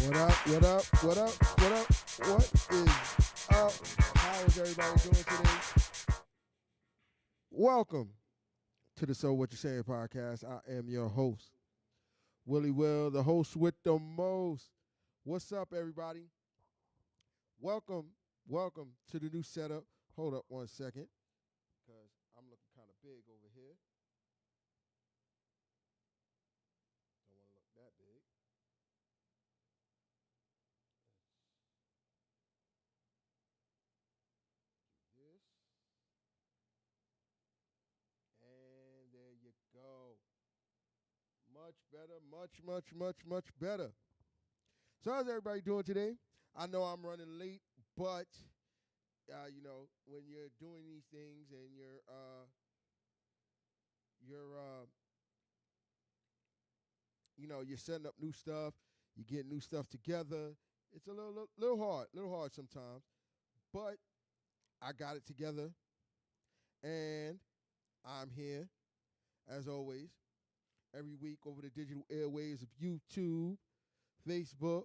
What up? What up? What up? What up? What is up? How is everybody doing today? Welcome to the So What You Saying podcast. I am your host, Willie Will, the host with the most. What's up, everybody? Welcome to the new setup. Hold up 1 second, because I'm looking kind of big over here. Don't want to look that big. This. And there you go. Much better, much better. So how's everybody doing today? I know I'm running late, but when you're doing these things and you're setting up new stuff, you get new stuff together. It's a little hard sometimes, but I got it together, and I'm here as always every week over the digital airwaves of YouTube, Facebook,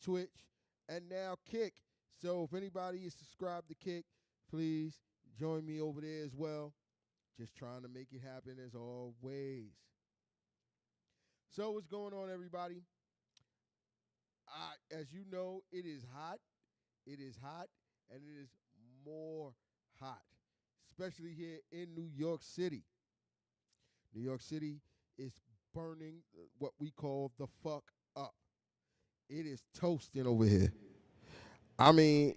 Twitch, and now Kick. So if anybody is subscribed to Kick, please join me over there as well. Just trying to make it happen as always. So what's going on, everybody? As you know, it is hot. It is hot, and it is more hot, especially here in New York City. New York City is burning what we call the fuck up. It is toasting over here. I mean,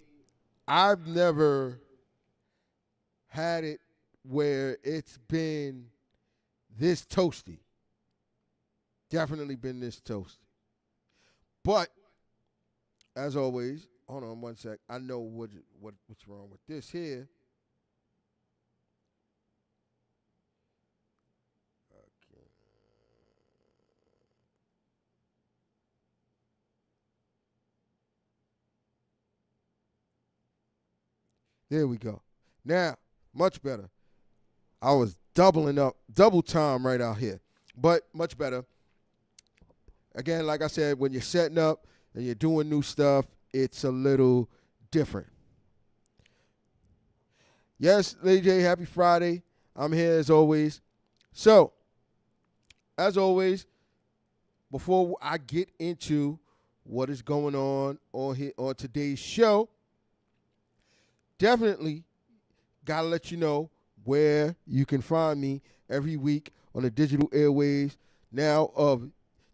I've never had it where it's been this toasty. Definitely been this toasty. But as always, hold on 1 sec. I know what's wrong with this here. Okay. There we go. Now, much better. I was double time right out here. But much better. Again, like I said, when you're setting up and you're doing new stuff, it's a little different. Yes, Lady J, happy Friday. I'm here as always. So, as always, before I get into what is going on here on today's show, definitely gotta let you know where you can find me every week on the digital airwaves now of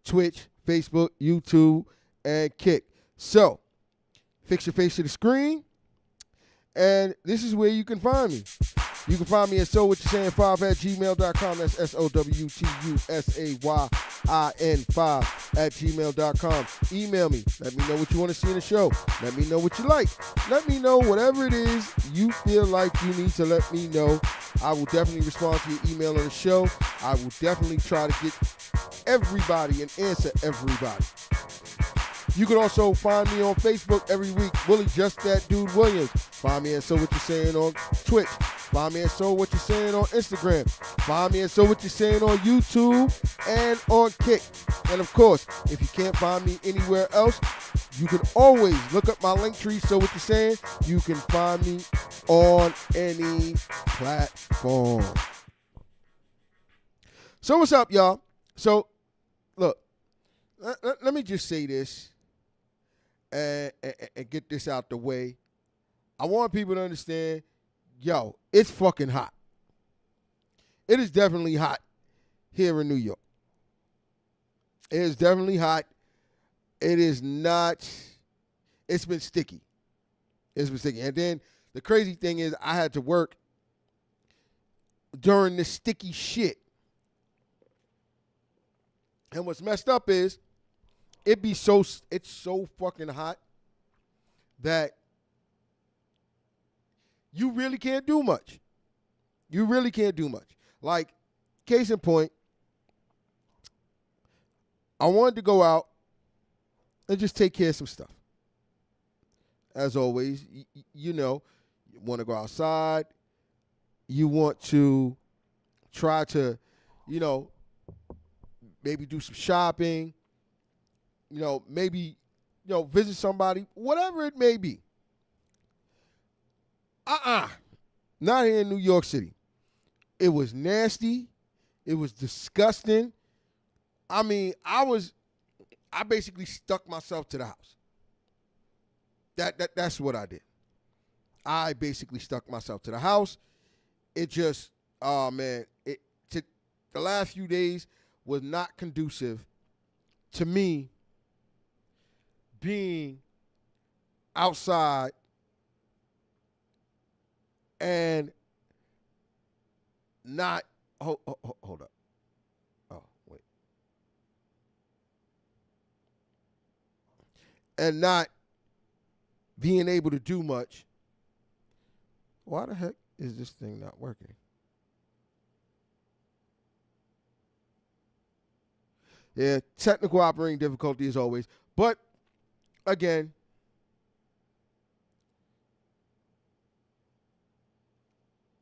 Twitch, Facebook, YouTube, and Kick. So, fix your face to the screen, and this is where you can find me. You can find me at sowwhatyousaying5@gmail.com. That's SOWTUSAYIN5@gmail.com. Email me. Let me know what you want to see in the show. Let me know what you like. Let me know whatever it is you feel like you need to let me know. I will definitely respond to your email on the show. I will definitely try to get everybody and answer everybody. You can also find me on Facebook every week, Willie Just That Dude Williams. Find me at So What You Saying on Twitch. Find me at So What You Saying on Instagram. Find me at So What You Saying on YouTube and on Kick. And of course, if you can't find me anywhere else, you can always look up my link tree, So What You Saying. You can find me on any platform. So what's up, y'all? So, look, let me just say this and get this out the way. I want people to understand, yo, it's fucking hot. It is definitely hot here in New York. It is definitely hot. It is not, it's been sticky. It's been sticky. And then the crazy thing is I had to work during this sticky shit. And what's messed up is it's so fucking hot that you really can't do much. You really can't do much. Like, case in point, I wanted to go out and just take care of some stuff. As always, you want to go outside. You want to try to, maybe do some shopping. Maybe visit somebody, whatever it may be. Not here in New York City. It was nasty. It was disgusting. I mean, I basically stuck myself to the house. That's what I did. I basically stuck myself to the house. It just, oh man, the last few days was not conducive to me being outside and not, hold up. Oh, wait. And not being able to do much. Why the heck is this thing not working? Yeah, technical operating difficulty as always. But again,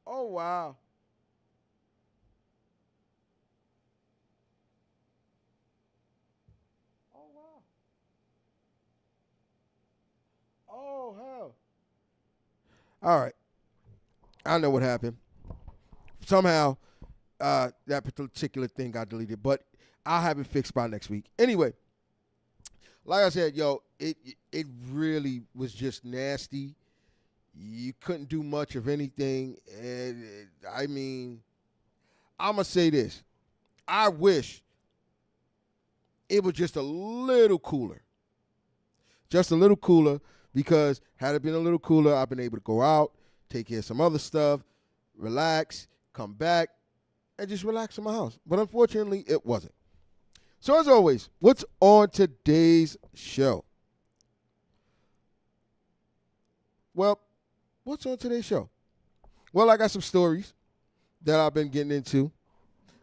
oh wow. Oh wow. Oh hell. All right. I know what happened. Somehow, that particular thing got deleted, but I'll have it fixed by next week. Anyway, like I said, it really was just nasty. You couldn't do much of anything, and I mean, I'm gonna say this: I wish it was just a little cooler, because had it been a little cooler, I've been able to go out, take care of some other stuff, relax, come back, and just relax in my house. But unfortunately, it wasn't. So as always, what's on today's show? Well, what's on today's show? Well, I got some stories that I've been getting into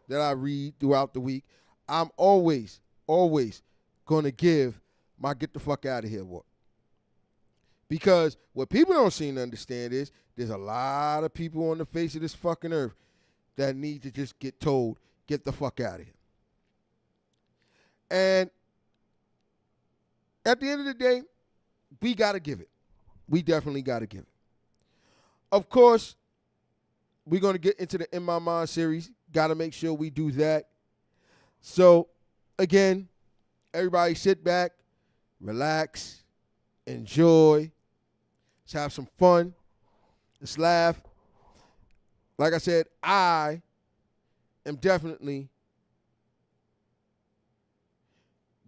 that I read throughout the week. I'm always going to give my get the fuck out of here award. Because what people don't seem to understand is there's a lot of people on the face of this fucking earth that need to just get told, get the fuck out of here. And at the end of the day, we got to give it. We definitely got to give it. Of course, we're going to get into the In My Mind series. Got to make sure we do that. So, again, everybody sit back, relax, enjoy. Let's have some fun. Let's laugh. Like I said, I am definitely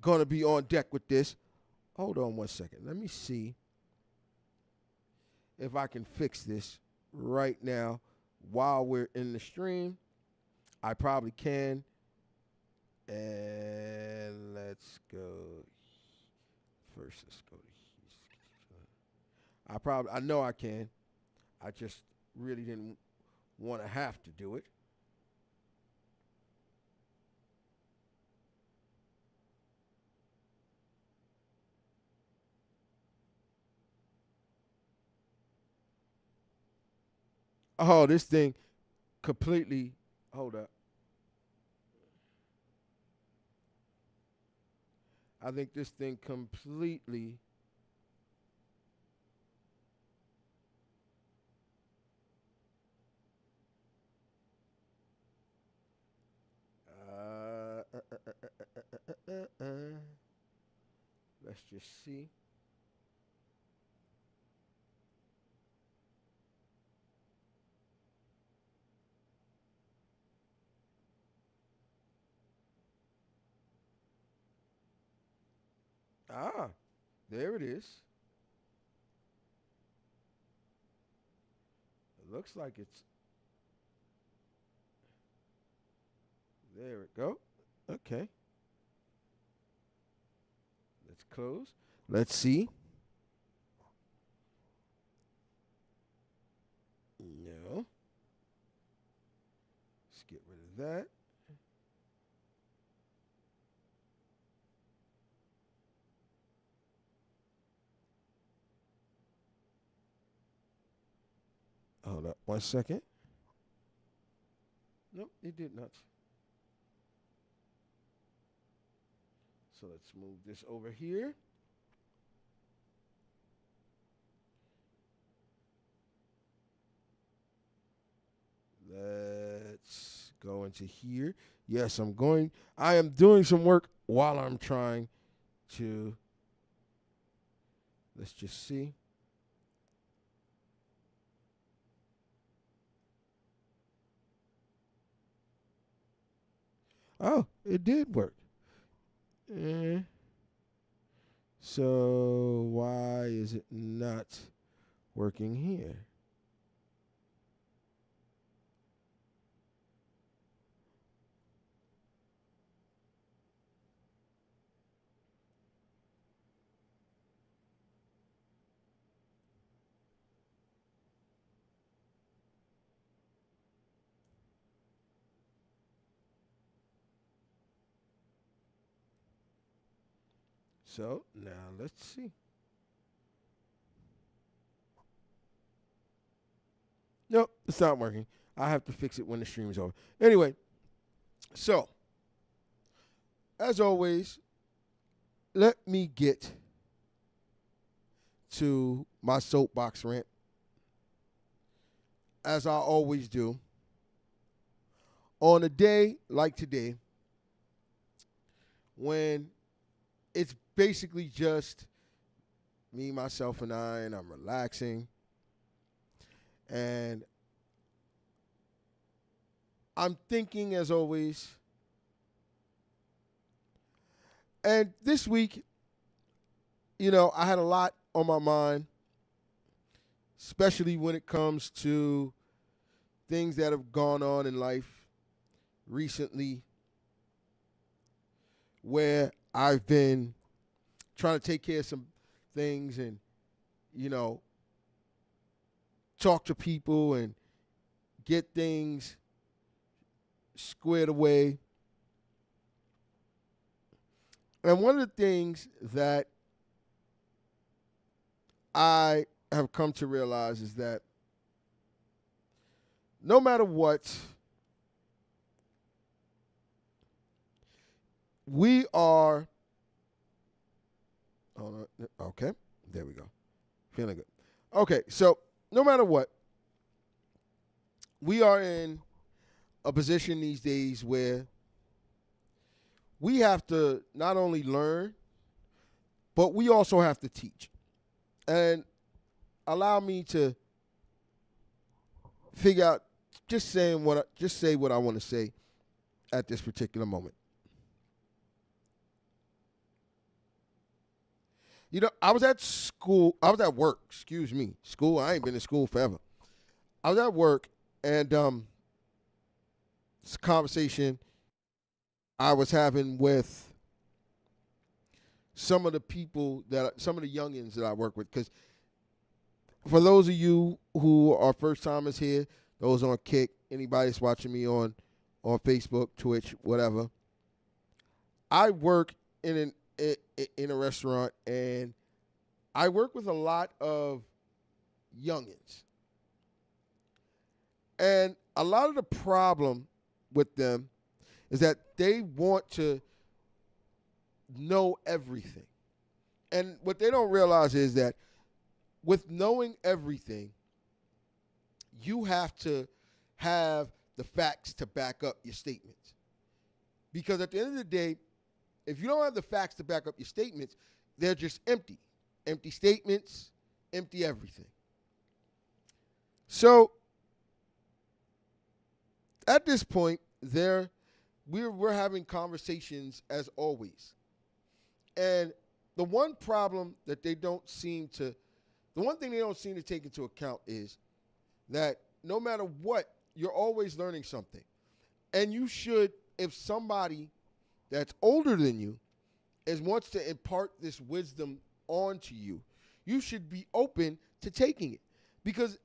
going to be on deck with this. Hold on one second. Let me see if I can fix this right now while we're in the stream. I probably can. And let's go. First, let's go. I know I can. I just really didn't want to have to do it. Oh, this thing completely. Hold up. I think this thing completely. Let's just see. Ah, there it is. It looks like it's. There it go. Okay. Let's close. Let's see. No. Let's get rid of that. Hold up 1 second. Nope, it did not. So let's move this over here. to hear. Yes, I am doing some work while I'm trying to, let's just see. Oh, it did work. Eh. So why is it not working here? So now let's see. Nope, it's not working. I have to fix it when the stream is over. Anyway, so as always, let me get to my soapbox rant, as I always do. On a day like today, when it's basically just me, myself, and I, and I'm relaxing, and I'm thinking as always. And this week, I had a lot on my mind, especially when it comes to things that have gone on in life recently, where I've been trying to take care of some things and, talk to people and get things squared away. And one of the things that I have come to realize is that no matter what, we are. Hold on. Okay, there we go. Feeling good. Okay, so no matter what, we are in a position these days where we have to not only learn, but we also have to teach. And allow me to figure out, just say what I want to say at this particular moment. I was at work, excuse me. School, I ain't been in school forever. I was at work, and it's a conversation I was having with some of the youngins that I work with. Because for those of you who are first timers here, those on Kick, anybody that's watching me on Facebook, Twitch, whatever, I work in a restaurant, and I work with a lot of youngins. And a lot of the problem with them is that they want to know everything. And what they don't realize is that with knowing everything, you have to have the facts to back up your statements. Because at the end of the day, if you don't have the facts to back up your statements, they're just empty. Empty statements, empty everything. So at this point, we're having conversations as always. And the one thing they don't seem to take into account is that no matter what, you're always learning something. And you should, if somebody that's older than you wants to impart this wisdom onto you, you should be open to taking it. Because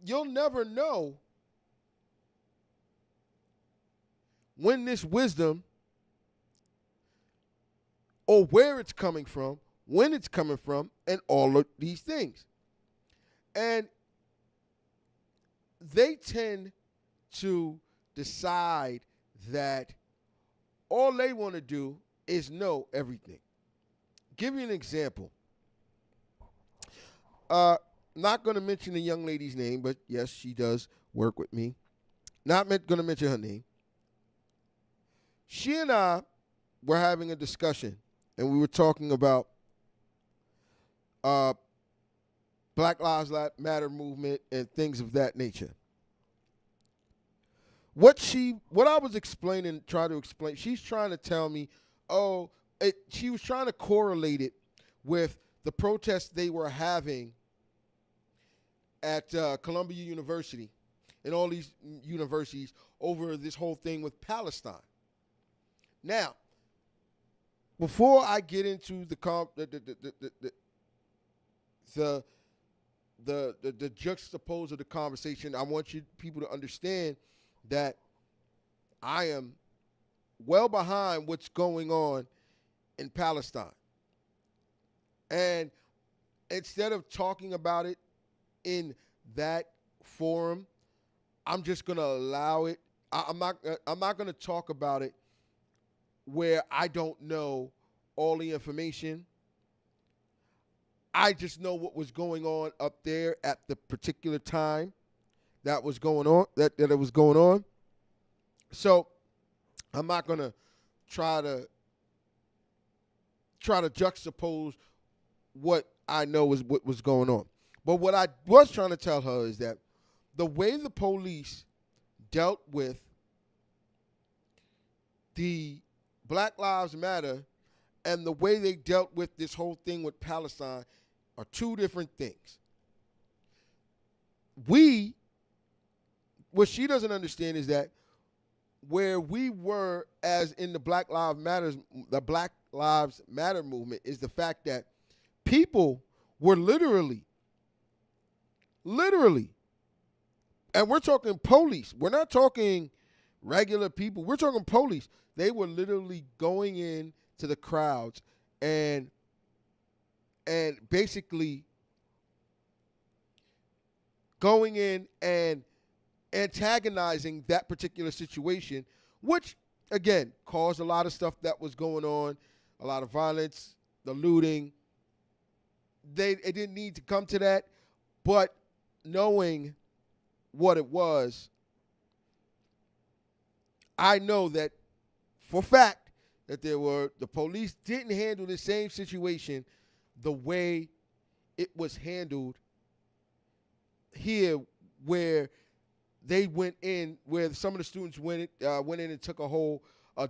you'll never know when this wisdom, or where it's coming from, when it's coming from, and all of these things. And they tend to decide that all they want to do is know everything. Give you an example. Not going to mention the young lady's name, but yes, she does work with me. Not going to mention her name. she and I were having a discussion, and we were talking about Black Lives Matter movement and things of that nature. What I was explaining, trying to explain, she's trying to tell me, she was trying to correlate it with the protests they were having at Columbia University and all these universities over this whole thing with Palestine. Now, before I get into the juxtapose of the conversation, I want people to understand that I am well behind what's going on in Palestine. And instead of talking about it in that forum, I'm just going to allow it. I'm not going to talk about it where I don't know all the information. I just know what was going on up there at the particular time that was going on, that it was going on. So I'm not going to try to juxtapose what I know is what was going on. But what I was trying to tell her is that the way the police dealt with the Black Lives Matter and the way they dealt with this whole thing with Palestine are two different things. What she doesn't understand is that where we were as in the Black Lives Matter movement is the fact that people were literally, and we're talking police. We're not talking regular people. We're talking police. They were literally going in to the crowds and basically going in and antagonizing that particular situation, which, again, caused a lot of stuff that was going on, a lot of violence, the looting. It didn't need to come to that, but knowing what it was, I know that for a fact that the police didn't handle the same situation the way it was handled here, where they went in, where some of the students went in and took a whole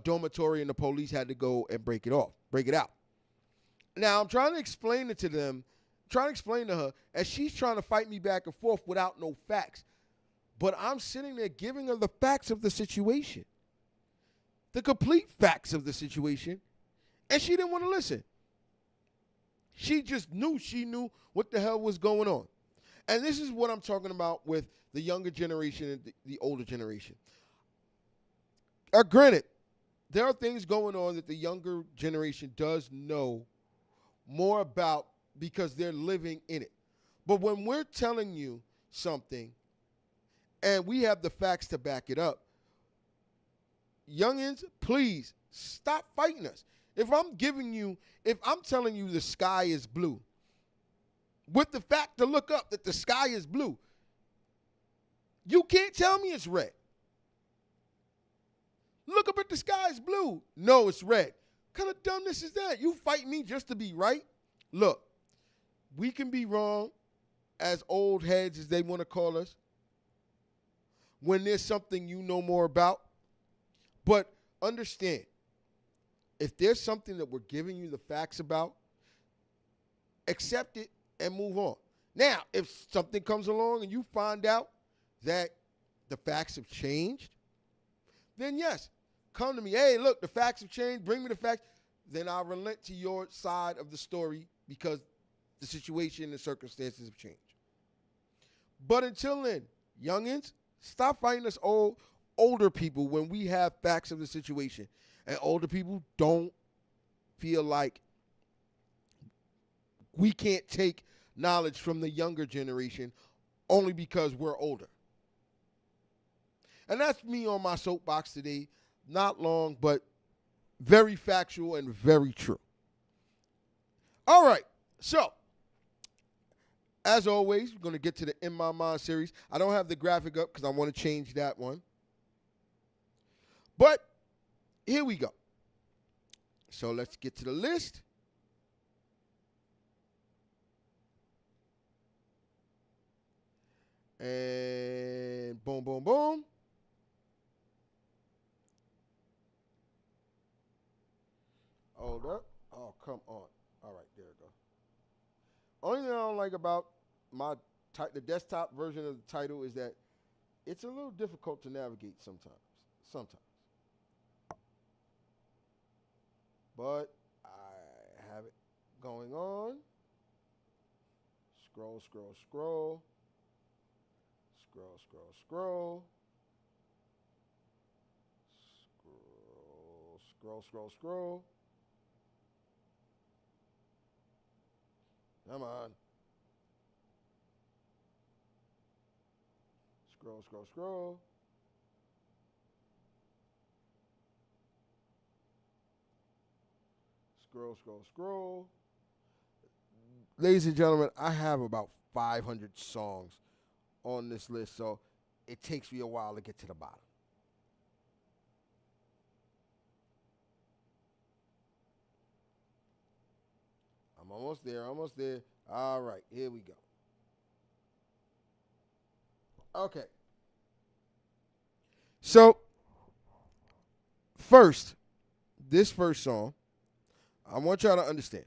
dormitory, and the police had to go and break it out. Now I'm trying to explain it to them, trying to explain to her, as she's trying to fight me back and forth without no facts. But I'm sitting there giving her the facts of the situation, the complete facts of the situation, and she didn't want to listen. She just knew what the hell was going on. And this is what I'm talking about with the younger generation and the older generation. Granted, there are things going on that the younger generation does know more about because they're living in it. But when we're telling you something and we have the facts to back it up, youngins, please stop fighting us. If I'm telling you the sky is blue, with the fact to look up that the sky is blue, you can't tell me it's red. Look up at the sky, it's blue. No, it's red. What kind of dumbness is that? You fight me just to be right? Look, we can be wrong as old heads, as they want to call us, when there's something you know more about. But understand, if there's something that we're giving you the facts about, accept it and move on. Now, if something comes along and you find out that the facts have changed, then yes, come to me. Hey, look, the facts have changed. Bring me the facts. Then I'll relent to your side of the story because the situation and the circumstances have changed. But until then, youngins, stop fighting us older people when we have facts of the situation. And older people don't feel like we can't take knowledge from the younger generation only because we're older. And that's me on my soapbox today. Not long, but very factual and very true. All right, so as always, we're going to get to the In My Mind series. I don't have the graphic up because I want to change that one. But here we go. So let's get to the list. And boom, boom, boom. Hold up. Oh, come on. All right, there we go. Only thing I don't like about the desktop version of the title is that it's a little difficult to navigate sometimes. But I have it going on. Scroll, scroll, scroll. Scroll, scroll, scroll. Scroll, scroll, scroll. Come on. Scroll, scroll, scroll. Scroll, scroll, scroll. Ladies and gentlemen, I have about 500 songs on this list, so it takes me a while to get to the bottom. I'm almost there, almost there. All right, here we go. Okay. So, this first song, I want y'all to understand.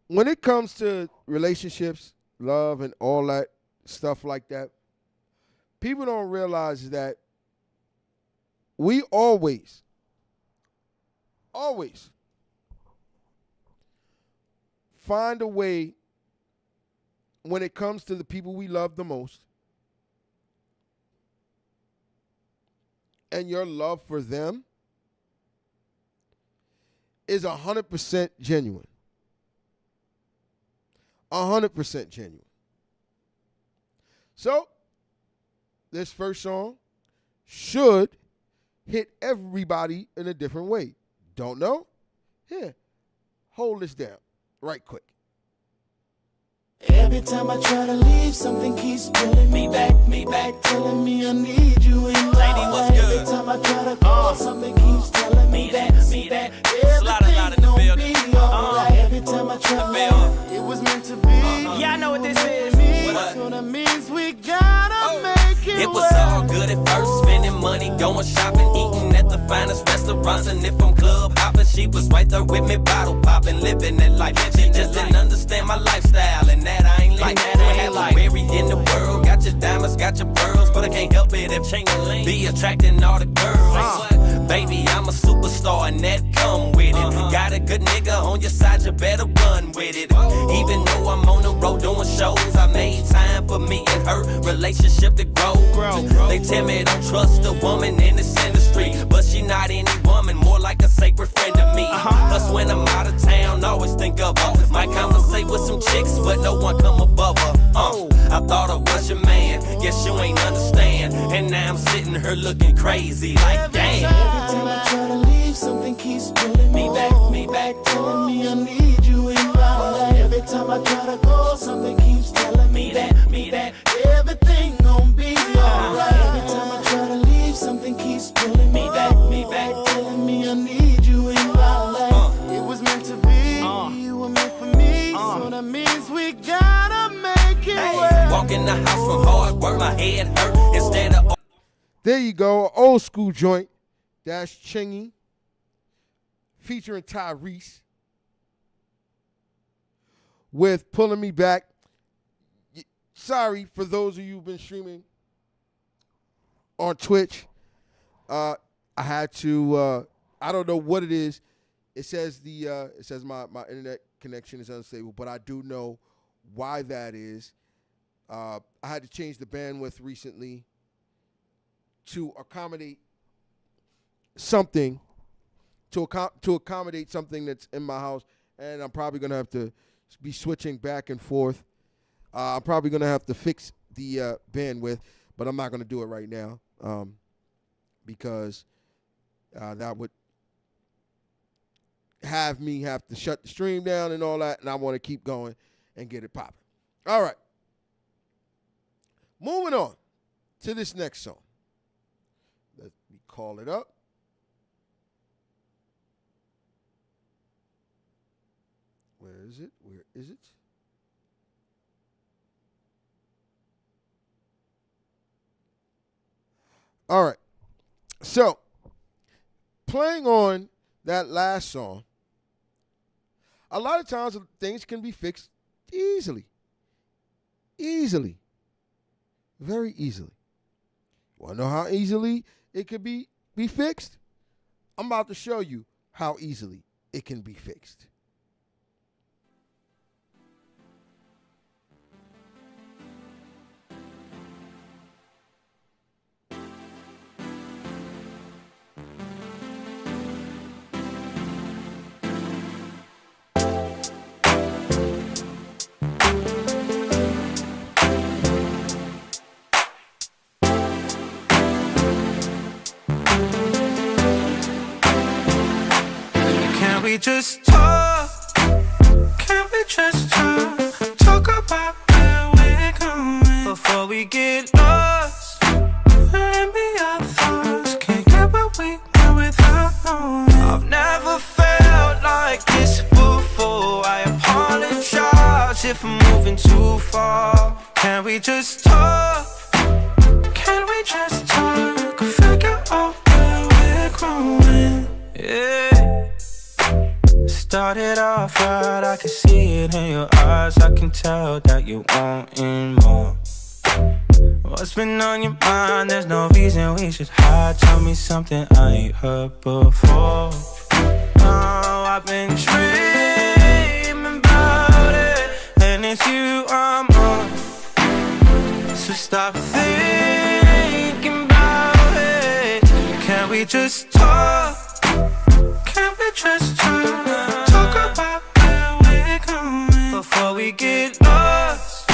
When it comes to relationships, love, and all that stuff like that, people don't realize that we always find a way when it comes to the people we love the most and your love for them is 100% genuine. 100% genuine. So, this first song should hit everybody in a different way. Don't know? Here, hold this down right quick. Every time I try to leave, something keeps pulling me back, telling me I need you in my life. Every time I try to call, something keeps telling me that everything gon' be alright. Every time I try to it was meant to be. Yeah, I know what this is. So that means we gotta make it. It was all good at first, spending money, going shopping, eating at the finest restaurants, and if I'm club hopping, she was right there with me, bottle popping, living that life. She just didn't understand my lifestyle, and that I ain't like that. I ain't like every in the world, got your diamonds, got your pearls, but I can't help it if Ching-a-ling be attracting all the girls. Baby, I'm a superstar, and that come with it. Got a good nigga on your side, you better run with it. Even though I'm on the road doing shows, I made time for me and her relationship to grow. They tell me don't trust a woman in this industry, but she not any woman, more like a sacred friend to me. Plus when I'm out of town, always think of her. Might conversate with some chicks, but no one come above her. I thought I was your man, guess you ain't understand. And now I'm sitting here looking crazy, like damn. Every time I try to leave, something keeps pulling me back, telling me I need you in my life. Every time I try to go, something keeps telling me that everything gon' be alright. Every time I try to leave, something keeps pulling me back, telling me I need you in my life. It was meant to be, you were meant for me, so that means we gotta make it work. Walk in the house from hard work, my head hurt instead of. There you go, old school joint. That's Chingy featuring Tyrese with Pulling Me Back. Sorry for those of you who've been streaming on Twitch. I had to, I don't know what it is. It says my internet connection is unstable, but I do know why that is. I had to change the bandwidth recently to accommodate something, to accommodate something that's in my house, and I'm probably going to have to be switching back and forth. I'm probably going to have to fix the bandwidth, but I'm not going to do it right now because that would have me have to shut the stream down and all that, and I want to keep going and get it popping. All right. Moving on. to this next song. Let me call it up. Where is it? Where is it? All right. So, playing on that last song, a lot of times things can be fixed easily. Easily. Very easily. Want to know how easily it could be fixed? I'm about to show you how easily it can be fixed. We just talk, can we just talk about where we're going before we get lost? Let me our thoughts, can't get what we want without knowing. I've never felt like this before. I apologize if I'm moving too far. Can we just talk? Can we just talk? Figure out where we're growing. Yeah. Started off right, I can see it in your eyes. I can tell that you're wanting more. What's been on your mind? There's no reason we should hide. Tell me something I ain't heard before. Oh, I've been dreaming about it, and it's you I'm on. So stop thinking about it. Can we just talk? Can we just talk about where we're going before we get lost?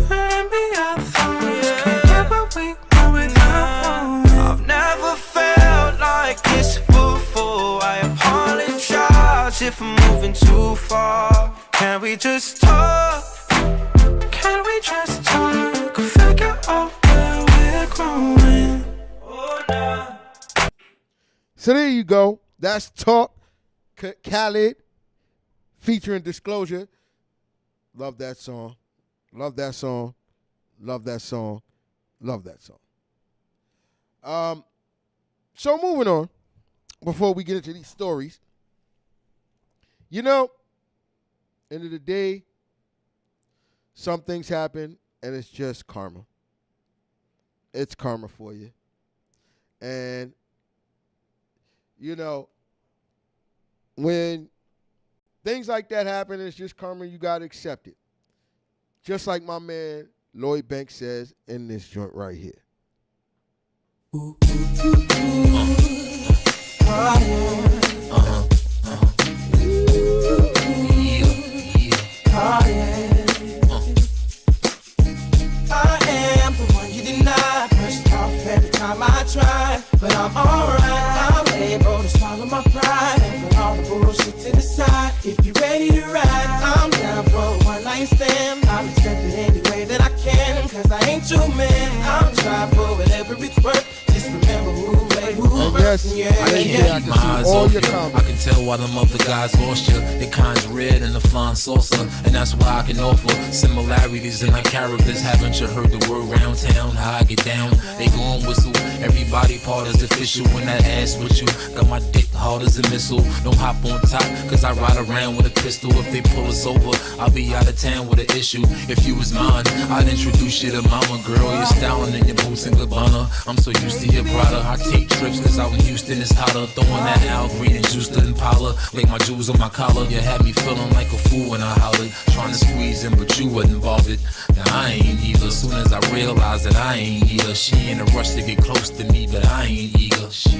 Let me our thoughts, can't get what we want without knowing. I've never felt like this before. I apologize if I'm moving too far. Can we just talk? Can we just talk? Figure out where we're growing. Oh, nah. So there you go. That's Talk, Khaled, featuring Disclosure. Love that song. Love that song. Love that song. Love that song. So moving on, before we get into these stories, you know, end of the day, some things happen and it's just karma. It's karma for you. And you know, when things like that happen, it's just karma, you got to accept it. Just like my man Lloyd Banks says in this joint right here. I am the one you deny. Brushed off every time I try, but I'm alright. I'm able to swallow my pride and put all the bullshit to the side. If you're ready to ride, I'm down for a one night stand. I'll accept it any way that I can, cause I ain't your man. I'm trying for whatever it's worth. Just remember who made who first. Yes, I can't keep my eyes off you. I can tell why them other guys lost you. Their kind's red and the flying saucer, and that's why I can offer similarities in our characters. Haven't you heard the word round town? How I get down, they gon' whistle. Everybody part is official when that ass with you. Got my dick hard as a missile. Don't hop on top, cause I ride around with a pistol. If they pull us over, I'll be out of town with an issue. If you was mine, I'd introduce you to mama. Girl, you're styling in your boots and Gabbana. I'm so used to your brother. I take trips cause out in Houston it's hotter. Throwing that Al Green and juice to Impala. Like my jewels on my collar. You had me feeling like a fool when I hollered. Trying to squeeze in but you wasn't bothered. Now I ain't either. Soon as I realized that I ain't either. She in a rush to get close to me but I ain't eager. Shit.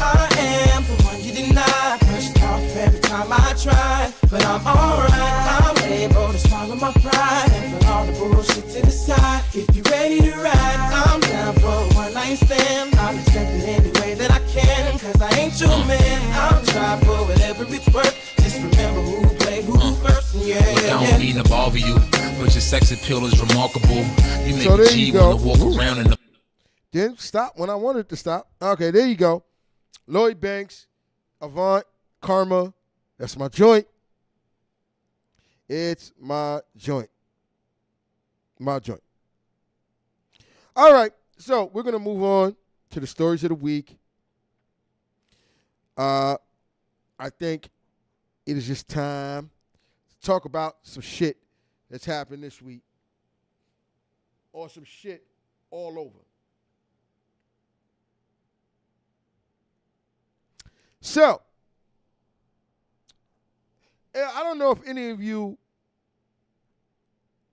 I am the one you deny. Brushed off every time I try, but I'm alright. I'm able to swallow my pride and put all the bullshit to the side. If you're ready to ride, I'm down for a one night stand. I'll accept it any way that I can, cause I ain't your man. I'm trying for whatever it's worth. Just remember who played who first. Yeah, Look, I don't mean to bother you, but your sex appeal is remarkable. You make So a there G you go. wanna walk around in the Didn't stop when I wanted to stop. Okay, there you go. Lloyd Banks, Avant, Karma. That's my joint. It's my joint. My joint. All right, so we're going to move on to the stories of the week. I think it is just time to talk about some shit that's happened this week. Or some shit all over. So, I don't know if any of you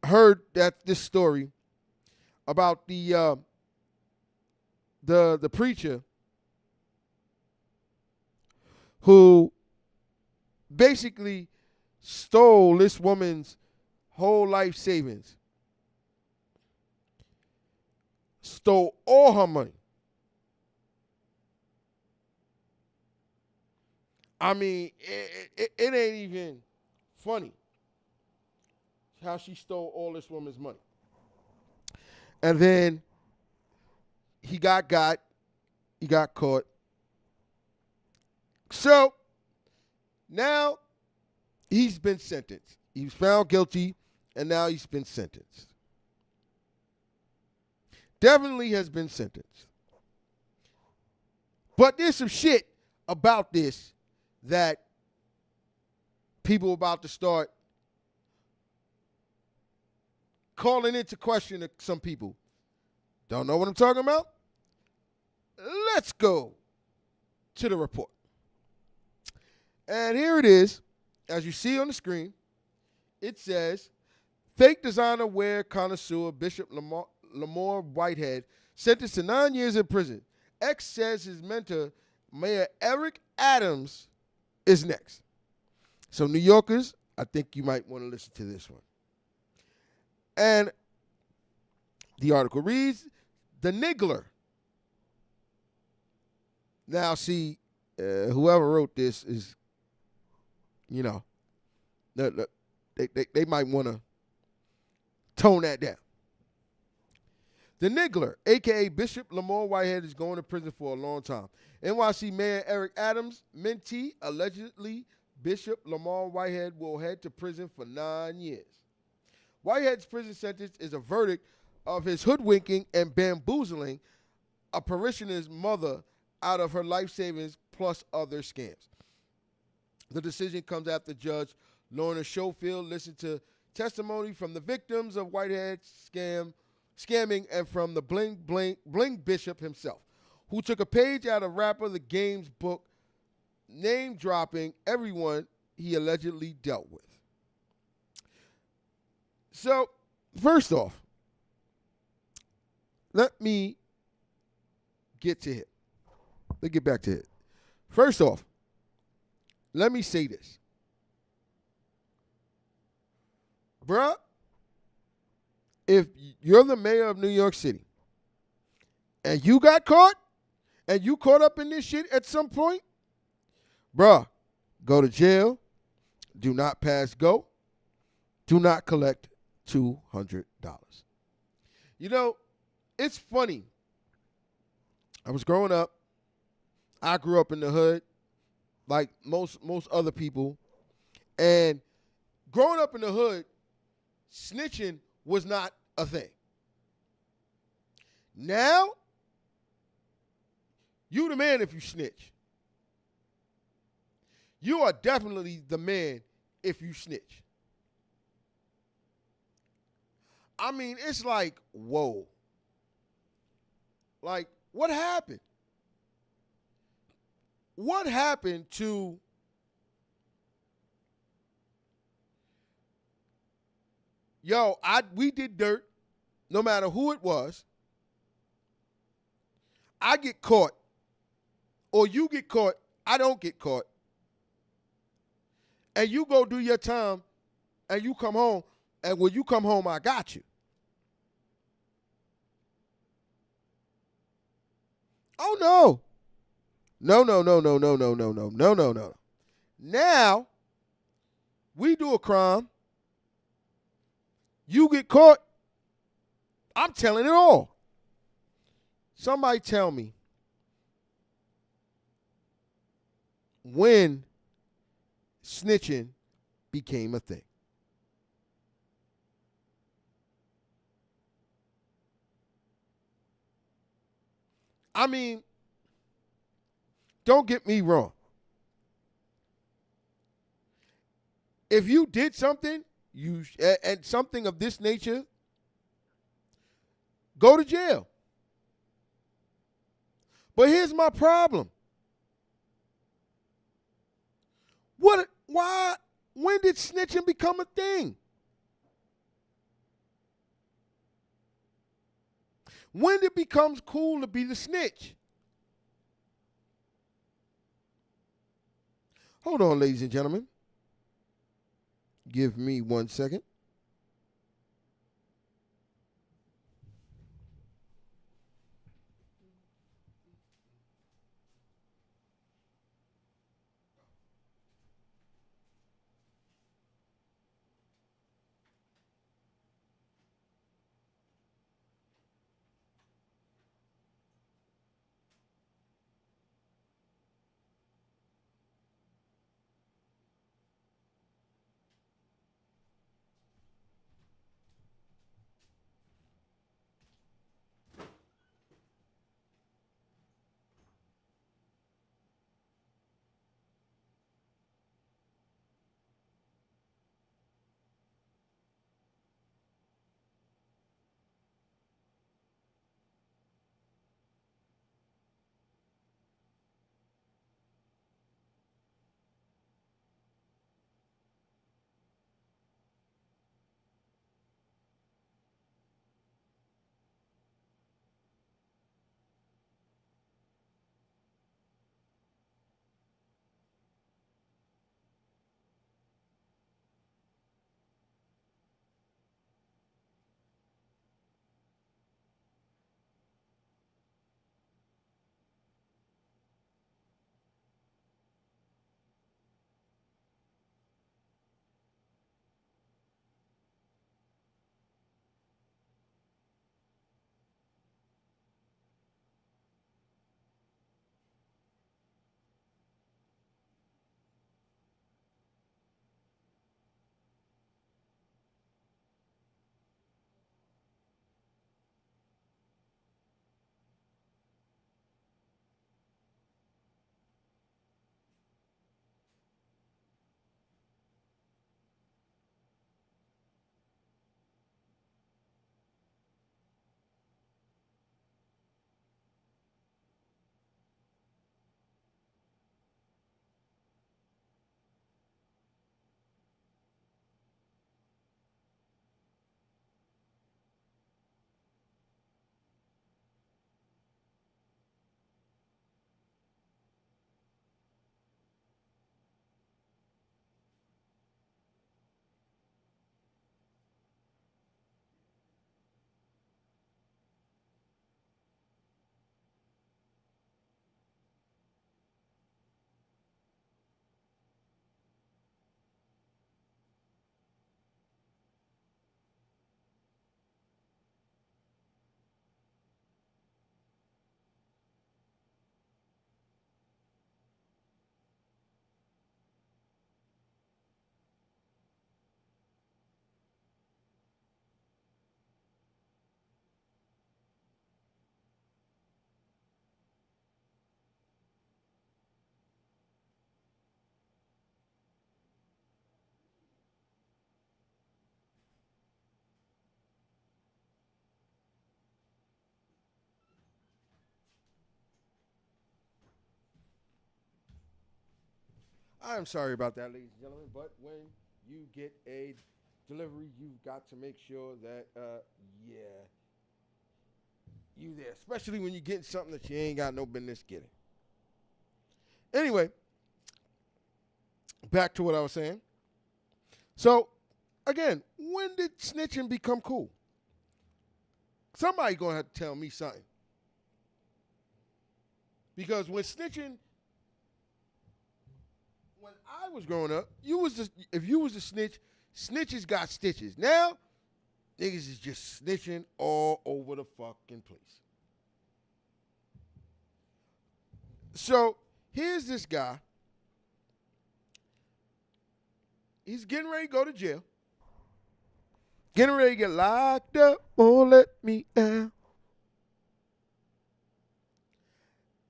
heard this story about the preacher who basically stole this woman's whole life savings. Stole all her money. I mean, it ain't even funny how she stole all this woman's money. And then he got caught. So now he's been sentenced. He was found guilty, and now he's been sentenced. Definitely has been sentenced. But there's some shit about this that people are about to start calling into question to some people. Don't know what I'm talking about? Let's go to the report. And here it is. As you see on the screen, it says, fake designer wear connoisseur Bishop Lamar Whitehead sentenced to 9 years in prison. X says his mentor, Mayor Eric Adams, is next. So New Yorkers, I think you might want to listen to this one. And the article reads, The Niggler. Now, see, whoever wrote this is, you know, they might want to tone that down. The Niggler, a.k.a. Bishop Lamar Whitehead, is going to prison for a long time. NYC Mayor Eric Adams' mentee, allegedly Bishop Lamar Whitehead, will head to prison for 9 years. Whitehead's prison sentence is a verdict of his hoodwinking and bamboozling a parishioner's mother out of her life savings plus other scams. The decision comes after Judge Lorna Schofield listened to testimony from the victims of Whitehead's scamming and from the Bling Bishop himself, who took a page out of rapper The Game's book, name-dropping everyone he allegedly dealt with. So, first off, let me get to it. Let's get back to it. First off, let me say this. Bruh, if you're the mayor of New York City and you got caught and you caught up in this shit at some point, bruh, go to jail. Do not pass go. Do not collect $200. You know, it's funny. I was growing up. I grew up in the hood like most other people. And growing up in the hood, snitching was not a thing. Now, you the man if you snitch. You are definitely the man if you snitch. I mean, it's like, whoa. Like, what happened? What happened to we did dirt, no matter who it was. I get caught, or you get caught, I don't get caught. And you go do your time, and you come home, and when you come home, I got you. Oh, no. No. Now, we do a crime. You get caught. I'm telling it all. Somebody tell me when snitching became a thing. I mean, don't get me wrong. If you did something, and something of this nature, go to jail. But here's my problem. When did snitching become a thing? When it becomes cool to be the snitch? Hold on, ladies and gentlemen. Give me 1 second. I'm sorry about that, ladies and gentlemen, but when you get a delivery, you've got to make sure that, you there, especially when you're getting something that you ain't got no business getting. Anyway, back to what I was saying. So, again, when did snitching become cool? Somebody gonna have to tell me something. Because when I was growing up, if you was a snitch, snitches got stitches. Now, niggas is just snitching all over the fucking place. So here's this guy. He's getting ready to go to jail. Getting ready to get locked up. Won't let me out.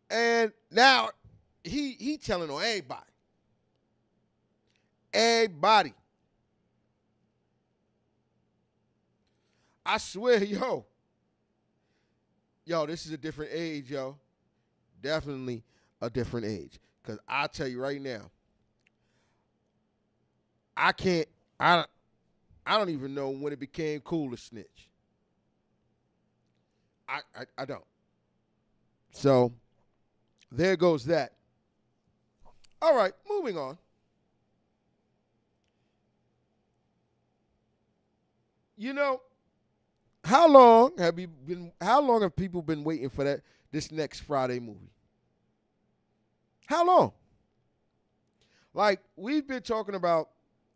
And now he telling on everybody. Everybody. I swear, yo, this is a different age, yo. Definitely a different age. Because I'll tell you right now, I don't even know when it became cool to snitch. I don't. So, there goes that. All right, moving on. You know, how long have people been waiting for this next Friday movie? How long? Like, we've been talking about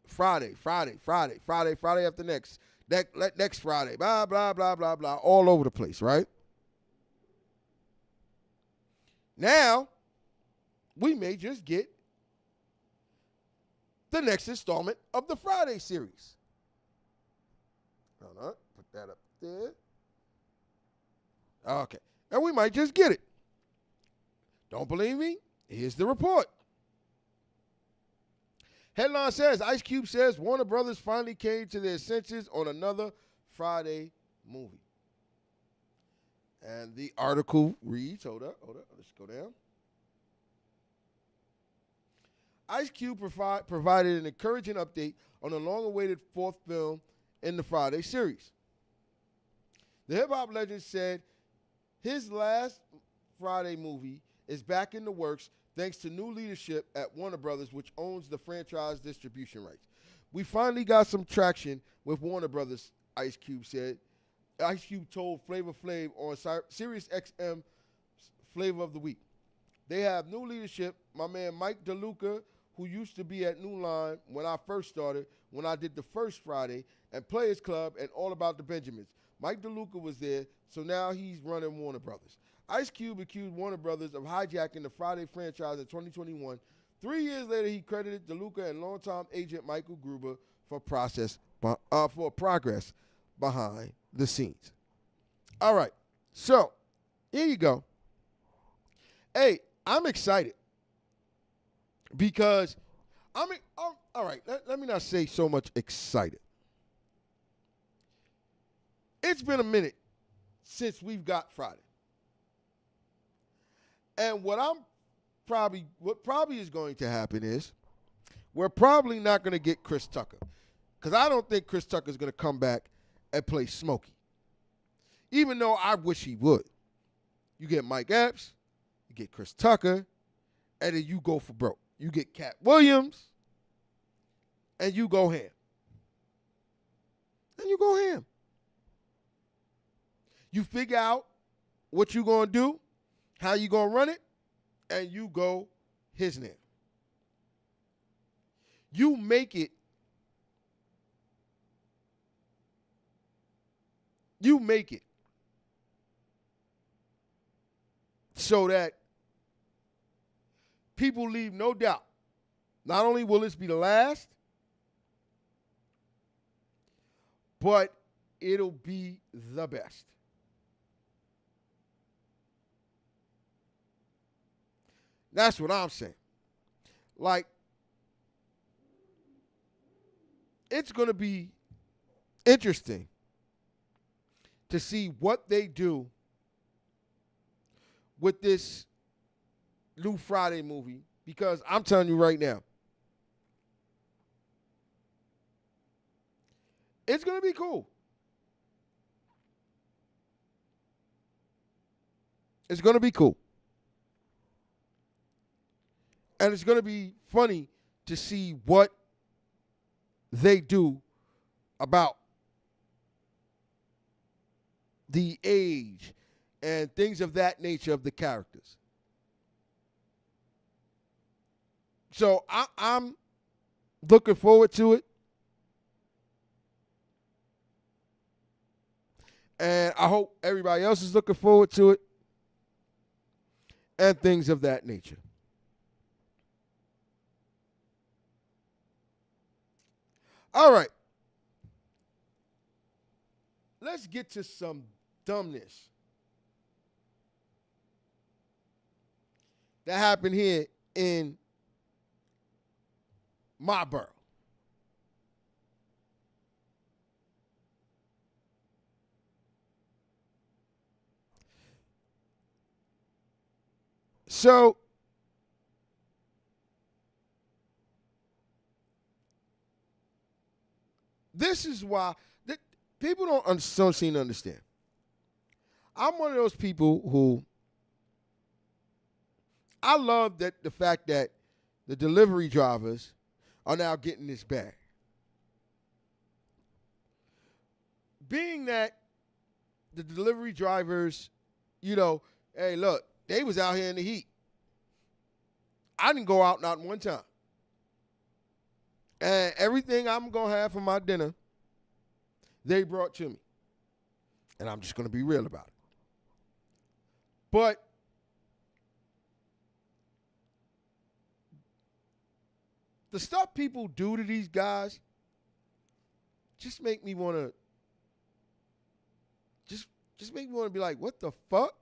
Friday after next Friday, blah, blah, blah, blah, blah, all over the place, right? Now, we may just get the next installment of the Friday series. Hold on, put that up there. Okay, and we might just get it. Don't believe me? Here's the report. Headline says, Ice Cube says Warner Brothers finally came to their senses on another Friday movie. And the article reads, hold up, let's go down. Ice Cube provided an encouraging update on the long-awaited fourth film in the Friday series. The hip-hop legend said his last Friday movie is back in the works thanks to new leadership at Warner Brothers, which owns the franchise distribution rights. We finally got some traction with Warner Brothers, Ice Cube said. Ice Cube told Flavor Flav on Sirius XM Flavor of the Week. They have new leadership. My man Mike DeLuca, who used to be at New Line when I first started, when I did the first Friday, and Players Club and All About the Benjamins. Mike DeLuca was there, so now he's running Warner Brothers. Ice Cube accused Warner Brothers of hijacking the Friday franchise in 2021. 3 years later, he credited DeLuca and longtime agent Michael Gruber for progress behind the scenes. All right, so here you go. Hey, I'm excited because all right, let me not say so much excited. It's been a minute since we've got Friday. And what probably is going to happen is we're probably not going to get Chris Tucker, because I don't think Chris Tucker is going to come back and play Smokey, even though I wish he would. You get Mike Epps, you get Chris Tucker, and then you go for broke. You get Cat Williams, and you go ham. And you go ham. You figure out what you're going to do, how you going to run it, and you go his name. You make it. You make it so that people leave no doubt. Not only will this be the last, but it'll be the best. That's what I'm saying. Like, it's going to be interesting to see what they do with this new Friday movie, because I'm telling you right now, it's going to be cool. It's going to be cool. And it's going to be funny to see what they do about the age and things of that nature of the characters. So I'm looking forward to it. And I hope everybody else is looking forward to it. and things of that nature. All right. Let's get to some dumbness that happened here in my borough. So, this is why people don't seem to understand. I'm one of those people who I love that the fact that the delivery drivers are now getting this bag. Being that the delivery drivers, hey, look, they was out here in the heat. I didn't go out not one time. And everything I'm going to have for my dinner, they brought to me. And I'm just going to be real about it. But the stuff people do to these guys just make me want to just make me want to be like, what the fuck?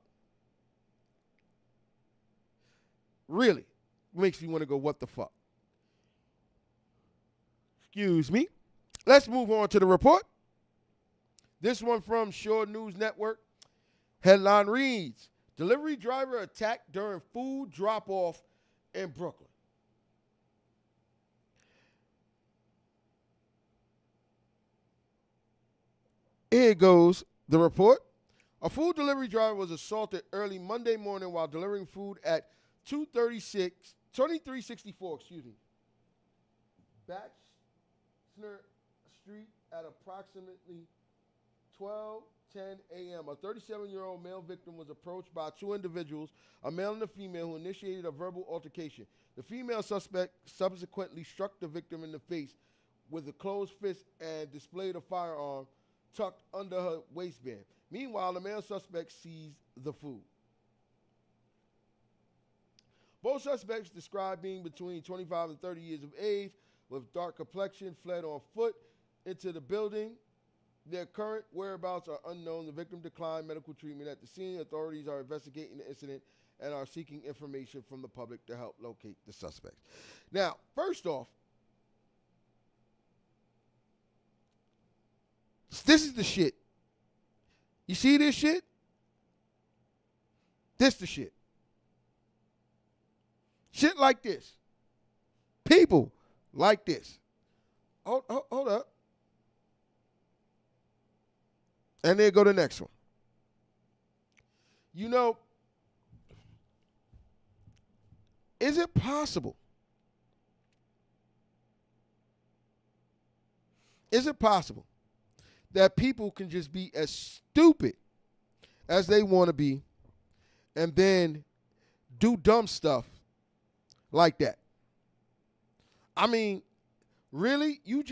Really makes me want to go, what the fuck? Excuse me. Let's move on to the report. This one from Shore News Network. Headline reads, delivery driver attacked during food drop-off in Brooklyn. Here goes the report. A food delivery driver was assaulted early Monday morning while delivering food at 2364, Batchelor Street at approximately 12:10 a.m. A 37-year-old male victim was approached by two individuals, a male and a female, who initiated a verbal altercation. The female suspect subsequently struck the victim in the face with a closed fist and displayed a firearm tucked under her waistband. Meanwhile, the male suspect seized the food. Both suspects, described being between 25 and 30 years of age, with dark complexion, fled on foot into the building. Their current whereabouts are unknown. The victim declined medical treatment at the scene. Authorities are investigating the incident and are seeking information from the public to help locate the suspects. Now, first off, this is the shit. You see this shit? This the shit. Shit like this. People like this. Hold up. And then go to the next one. Is it possible? Is it possible that people can just be as stupid as they want to be and then do dumb stuff like that? I mean, really? You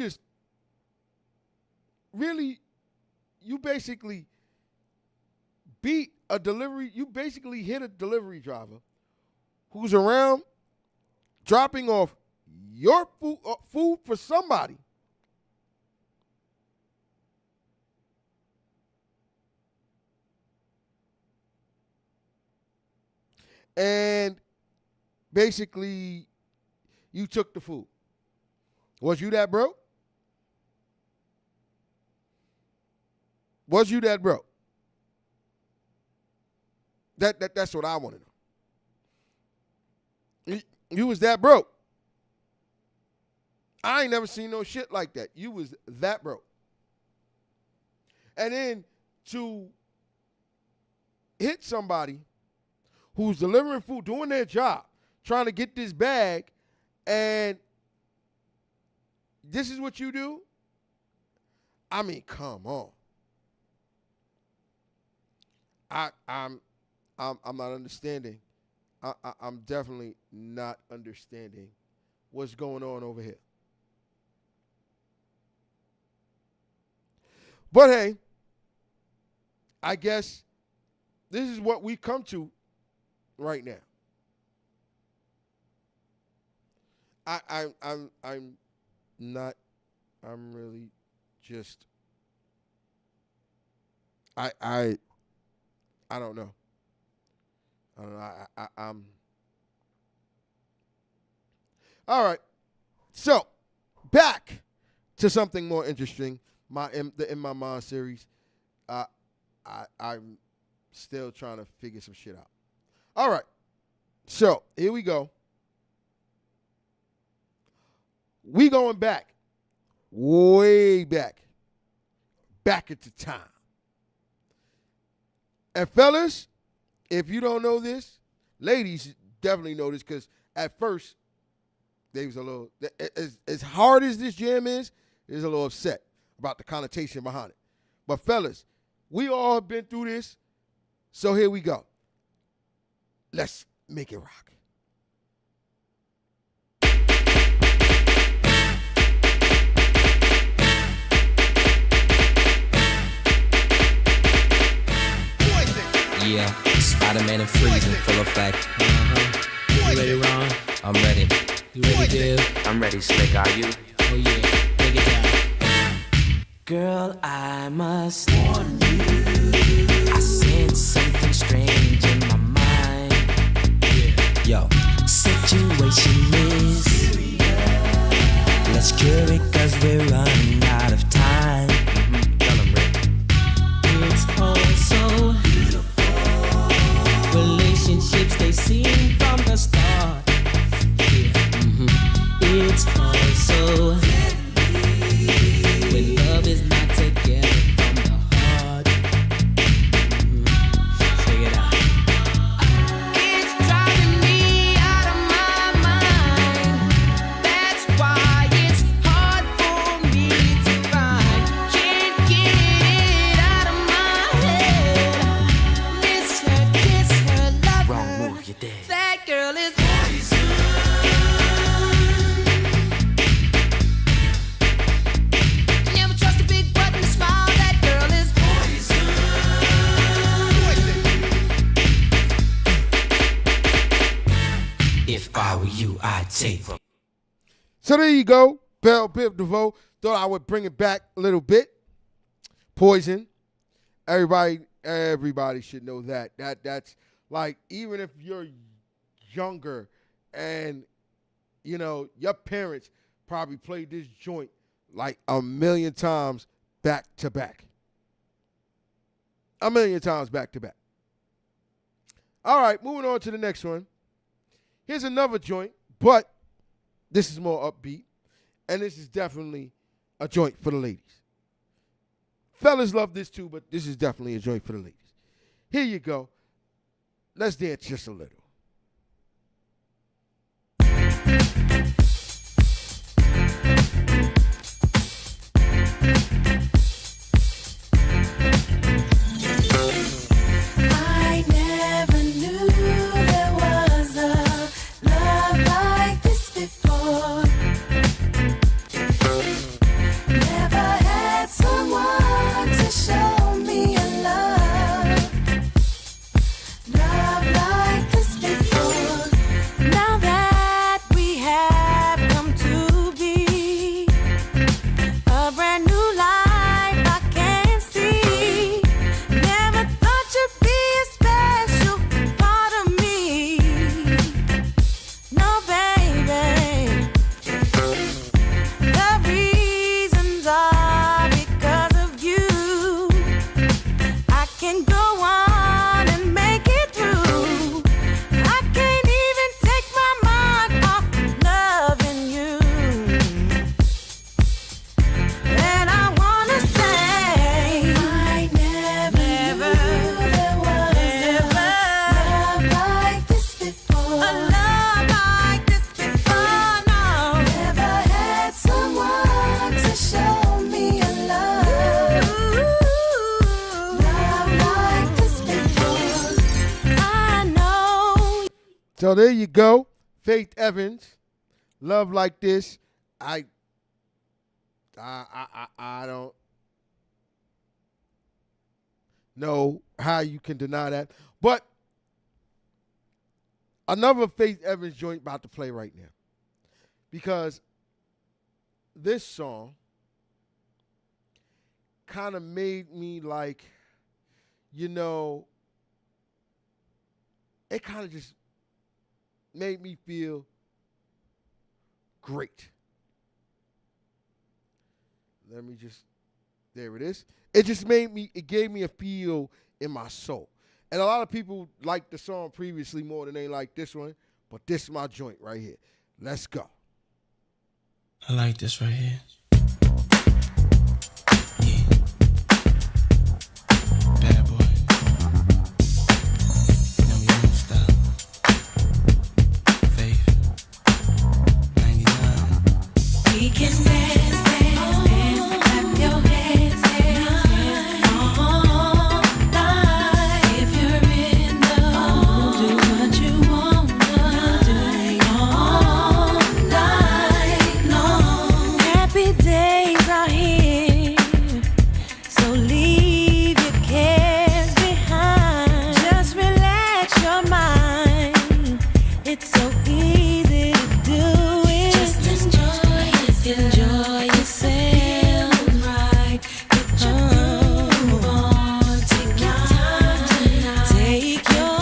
basically beat a delivery, you basically hit a delivery driver who's around dropping off your food for somebody. And basically, you took the food. Was you that broke? Was you that broke? That's what I want to know. You was that broke. I ain't never seen no shit like that. You was that broke. And then to hit somebody who's delivering food, doing their job, trying to get this bag, and this is what you do? I mean, come on. I'm not understanding. I'm definitely not understanding what's going on over here. But hey, I guess this is what we come to right now. I'm not. I'm really just. I don't know. I don't know. I'm. All right. So, back to something more interesting. The In My Mind series. I'm still trying to figure some shit out. All right. So, here we go. We going back. Way back. Back at the time. And fellas, if you don't know this, ladies definitely know this because at first, they was a little, as hard as this jam is, they was a little upset about the connotation behind it. But fellas, we all have been through this, so here we go. Let's make it rock. Yeah, Spider-Man and Freeze in full effect. You ready, Ron? I'm ready. You ready, Dave? I'm ready, Slick, are you? Oh yeah, break it down. Girl, I must warn you. I sense something strange in my mind. Yo, situation is serious. Let's cure it cause we're running out of time. Tell 'em, Rick. It's all so beautiful. Relationships, they seem from the start. It's also when love is not together from the heart. Check it out. It's driving me out of my mind. That's why it's hard for me to find. Can't get it out of my head. Miss her, kiss her, love Wrong her. move, you're dead. That girl is never trust a big button to smile. That girl is If I were you, I'd take. So there you go. Belle Biv DeVoe. Thought I would bring it back a little bit. Poison. Everybody should know that. That's like, even if you're younger and, you know, your parents probably played this joint like a million times back to back. A million times back to back. All right, moving on to the next one. Here's another joint, but this is more upbeat, and this is definitely a joint for the ladies. Fellas love this too, but this is definitely a joint for the ladies. Here you go. Let's dance just a little. I never knew there was a love like this before. Never had someone to show me a love like this before. Now that we have come to be a brand new life, I can see. Never thought you'd be a special part of me. No, baby. The reasons are because of you. I can go on and make it through. I can't even take my mind off loving you. And I wanna say I never knew there was a love like this before. A love like this before, no. Never had someone to show me a love like this before. I know. So there you go. Faith Evans, Love Like This. I don't know how you can deny that. But another Faith Evans joint about to play right now. because this song kind of made me like, you know, it kind of just made me feel great. Let me just, there it is. It just it gave me a feel in my soul. And a lot of people liked the song previously more than they like this one, but this is my joint right here. Let's go. I like this right here. Bad boy. Now we don't stop. Faith. 99. We can dance, dance, dance, clap your hands, dance, dance, all night. If you're in the mood, do what you wanna do all night long. Happy days are here, so leave your cares behind. Just relax your mind. It's so easy to do it. Just enjoy yourself, right? Get your groove on. Take your time tonight. Take your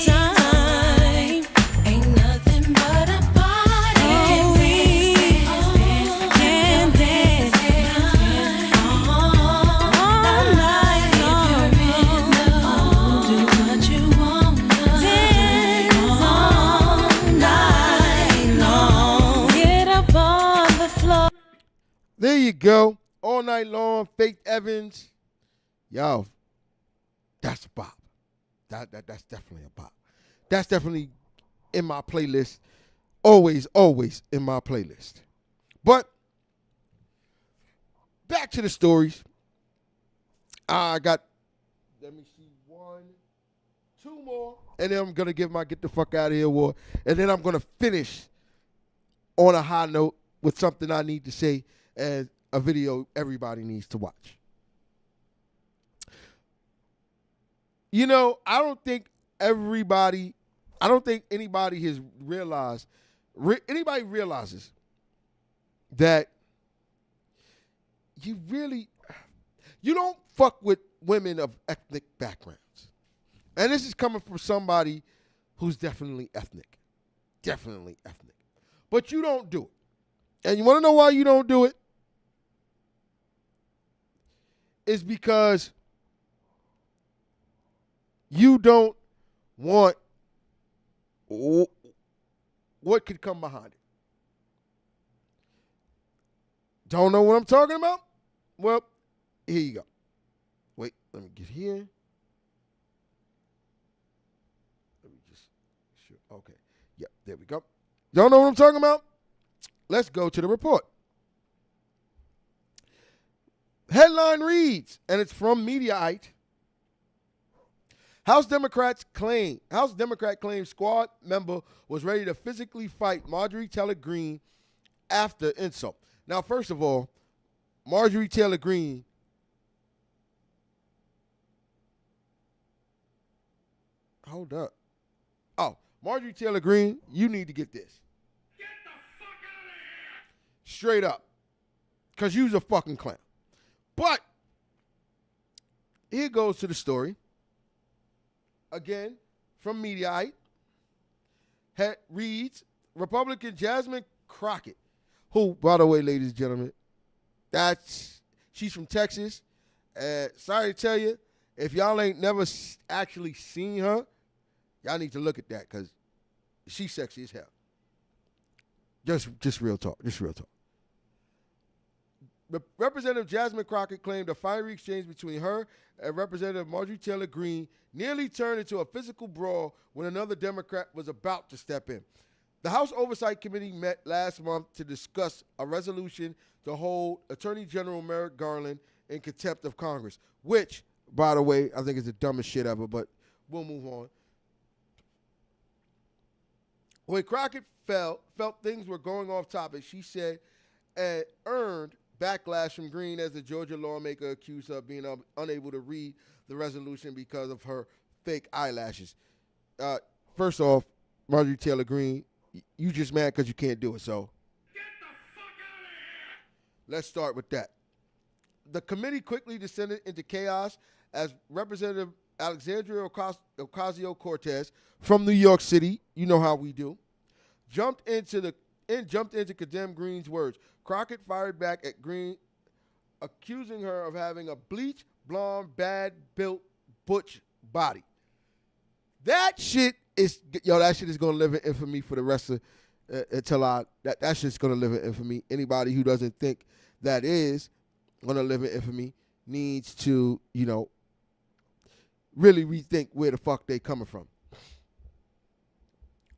time. Ain't nothing but a party. We can dance all night long. If you're in the mood, do what you want. Dance all night long. Get up on the floor. There you go. All Night Long, Faith Evans. Yo, that's a bop. That's definitely a bop. That's definitely in my playlist. Always in my playlist. But back to the stories. I got, let me see, 1, 2 more, and then I'm gonna give my get the fuck out of here award, and then I'm gonna finish on a high note with something I need to say and a video everybody needs to watch. You know, I don't think anybody has realized, anybody realizes that you don't fuck with women of ethnic backgrounds. And this is coming from somebody who's definitely ethnic. Definitely ethnic. But you don't do it. And you want to know why you don't do it? It's because you don't want what could come behind it. Don't know what I'm talking about? Well, here you go. Wait, let me get here. Let me just, sure. Okay. Yep, there we go. Don't know what I'm talking about? Let's go to the report. Headline reads, and it's from Mediaite. House Democrat claims squad member was ready to physically fight Marjorie Taylor Greene after insult. Now, first of all, Marjorie Taylor Greene hold up. Oh, Marjorie Taylor Greene, you need to get this. Get the fuck out of here! Straight up. Because you's a fucking clown. But here goes to the story. Again, from Mediaite. Reads, Republican Jasmine Crockett, who, by the way, ladies and gentlemen, she's from Texas. Sorry to tell you, if y'all ain't never actually seen her, y'all need to look at that because she's sexy as hell. Just real talk. Just real talk. Representative Jasmine Crockett claimed a fiery exchange between her and Representative Marjorie Taylor Greene nearly turned into a physical brawl when another Democrat was about to step in. The House Oversight Committee met last month to discuss a resolution to hold Attorney General Merrick Garland in contempt of Congress, which, by the way, I think is the dumbest shit ever, but we'll move on. When Crockett felt things were going off topic, she said, and earned backlash from Greene as the Georgia lawmaker accused her of being unable to read the resolution because of her fake eyelashes. First off, Marjorie Taylor Greene, you just mad because you can't do it, so Let's start with that. The committee quickly descended into chaos as Representative Alexandria Ocasio-Cortez from New York City, you know how we do, jumped into condemn Green's words. Crockett fired back at Green, accusing her of having a bleach, blonde, bad-built, butch body. That shit is gonna live in infamy for the rest of that shit's gonna live in infamy. Anybody who doesn't think that is gonna live in infamy needs to, really rethink where the fuck they coming from.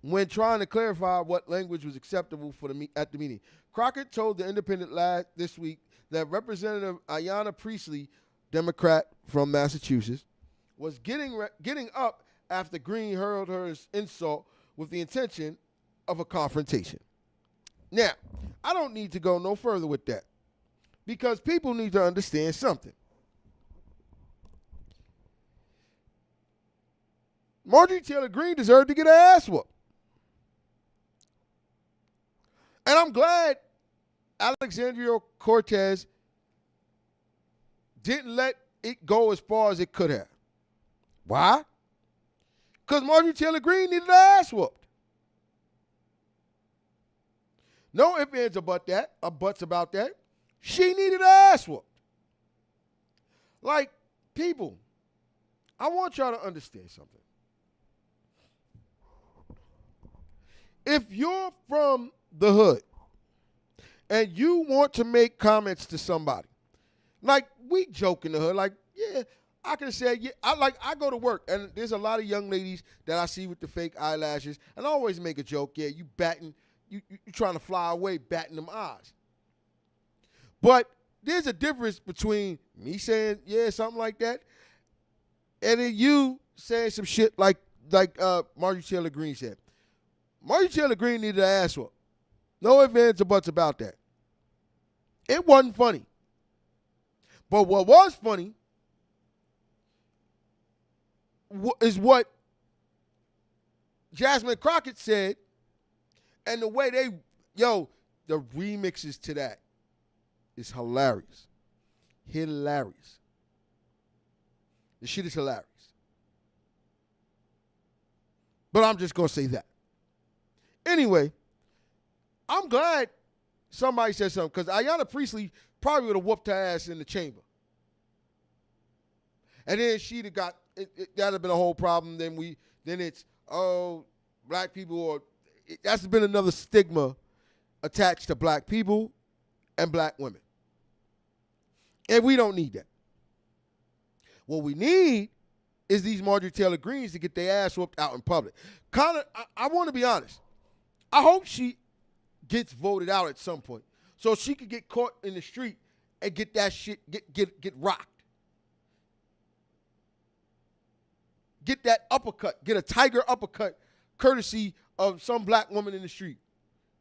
When trying to clarify what language was acceptable at the meeting, Crockett told the Independent this week that Representative Ayanna Pressley, Democrat from Massachusetts, was getting up after Green hurled her insult with the intention of a confrontation. Now, I don't need to go no further with that because people need to understand something. Marjorie Taylor Greene deserved to get her ass whooped. And I'm glad Alexandria Cortez didn't let it go as far as it could have. Why? Because Marjorie Taylor Greene needed her ass whooped. No ifs, ands, or buts about that. She needed her ass whooped. Like, people, I want y'all to understand something. If you're from the hood and you want to make comments to somebody, like we joke in the hood, like, yeah, I can say, yeah, I go to work and there's a lot of young ladies that I see with the fake eyelashes, and I always make a joke, yeah, you trying to fly away batting them eyes. But there's a difference between me saying, yeah, something like that, and then you saying some shit like Marjorie Taylor Greene said. Marjorie Taylor Greene needed an ass whoop. No ifs, ands, or buts about that. It wasn't funny. But what was funny is what Jasmine Crockett said, and the way the remixes to that is hilarious. Hilarious. The shit is hilarious. But I'm just going to say that. Anyway, I'm glad somebody said something because Ayanna Pressley probably would have whooped her ass in the chamber. And then she'd have got, that'd have been a whole problem. Then it's, black people, or that's been another stigma attached to black people and black women. And we don't need that. What we need is these Marjorie Taylor Greenes to get their ass whooped out in public. I want to be honest. I hope she gets voted out at some point so she could get caught in the street and get that shit, get rocked. Get that uppercut, get a tiger uppercut courtesy of some black woman in the street.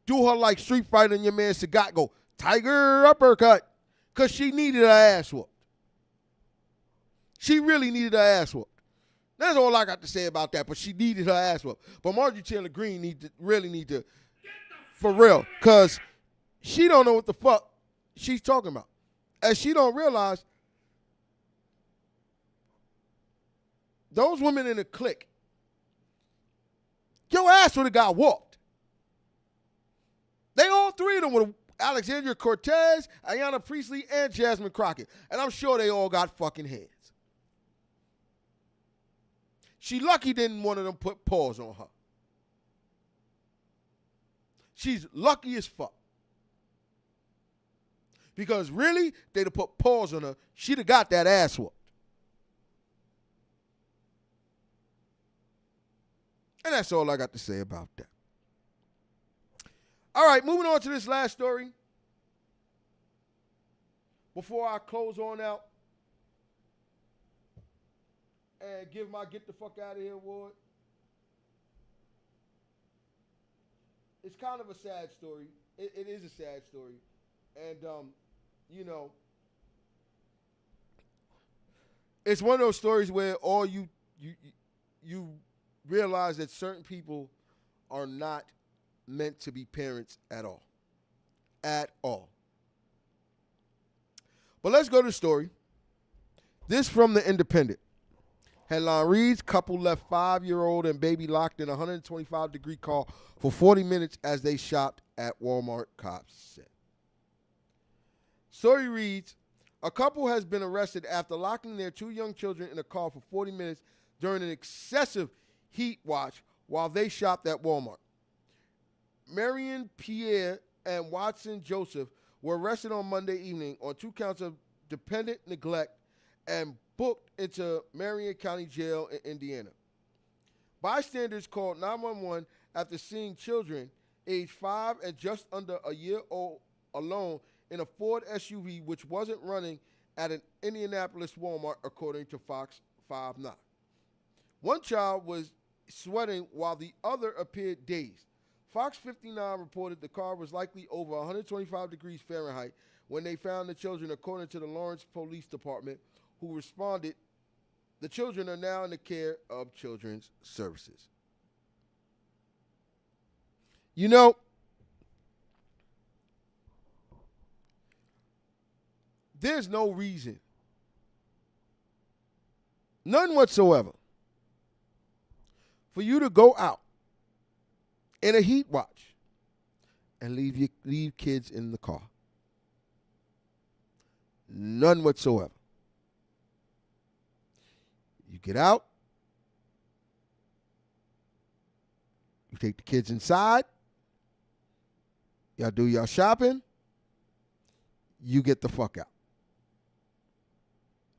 Do her like Street Fighter and your man Sagat go, tiger uppercut, because she needed her ass whooped. She really needed her ass whooped. That's all I got to say about that, but she needed her ass whooped. But Marjorie Taylor Greene really need to, for real, because she don't know what the fuck she's talking about. And she don't realize those women in the clique, your ass would have got whooped. They all three of them were Alexandria Cortez, Ayanna Pressley, and Jasmine Crockett. And I'm sure they all got fucking hands. She lucky didn't one of them put paws on her. She's lucky as fuck. Because really, they'd have put paws on her, she'd have got that ass whooped. And that's all I got to say about that. All right, moving on to this last story. Before I close on out and give my Get the Fuck Out of Here award. It's kind of a sad story. It is a sad story. And, it's one of those stories where all you realize that certain people are not meant to be parents at all. At all. But let's go to the story. This from the Independent. Headline reads, couple left 5-year-old and baby locked in a 125-degree car for 40 minutes as they shopped at Walmart, cops said. Story reads, a couple has been arrested after locking their 2 young children in a car for 40 minutes during an excessive heat watch while they shopped at Walmart. Marion Pierre and Watson Joseph were arrested on Monday evening on 2 counts of dependent neglect and booked into Marion County Jail in Indiana. Bystanders called 911 after seeing children aged 5 and just under a year old alone in a Ford SUV which wasn't running at an Indianapolis Walmart, according to Fox 5 9. One child was sweating while the other appeared dazed. Fox 59 reported the car was likely over 125 degrees Fahrenheit when they found the children, according to the Lawrence Police Department, who responded. The children are now in the care of Children's Services. You know, there's no reason, none whatsoever, for you to go out in a heat watch and leave kids in the car. None whatsoever. You get out, you take the kids inside, y'all do y'all shopping, you get the fuck out.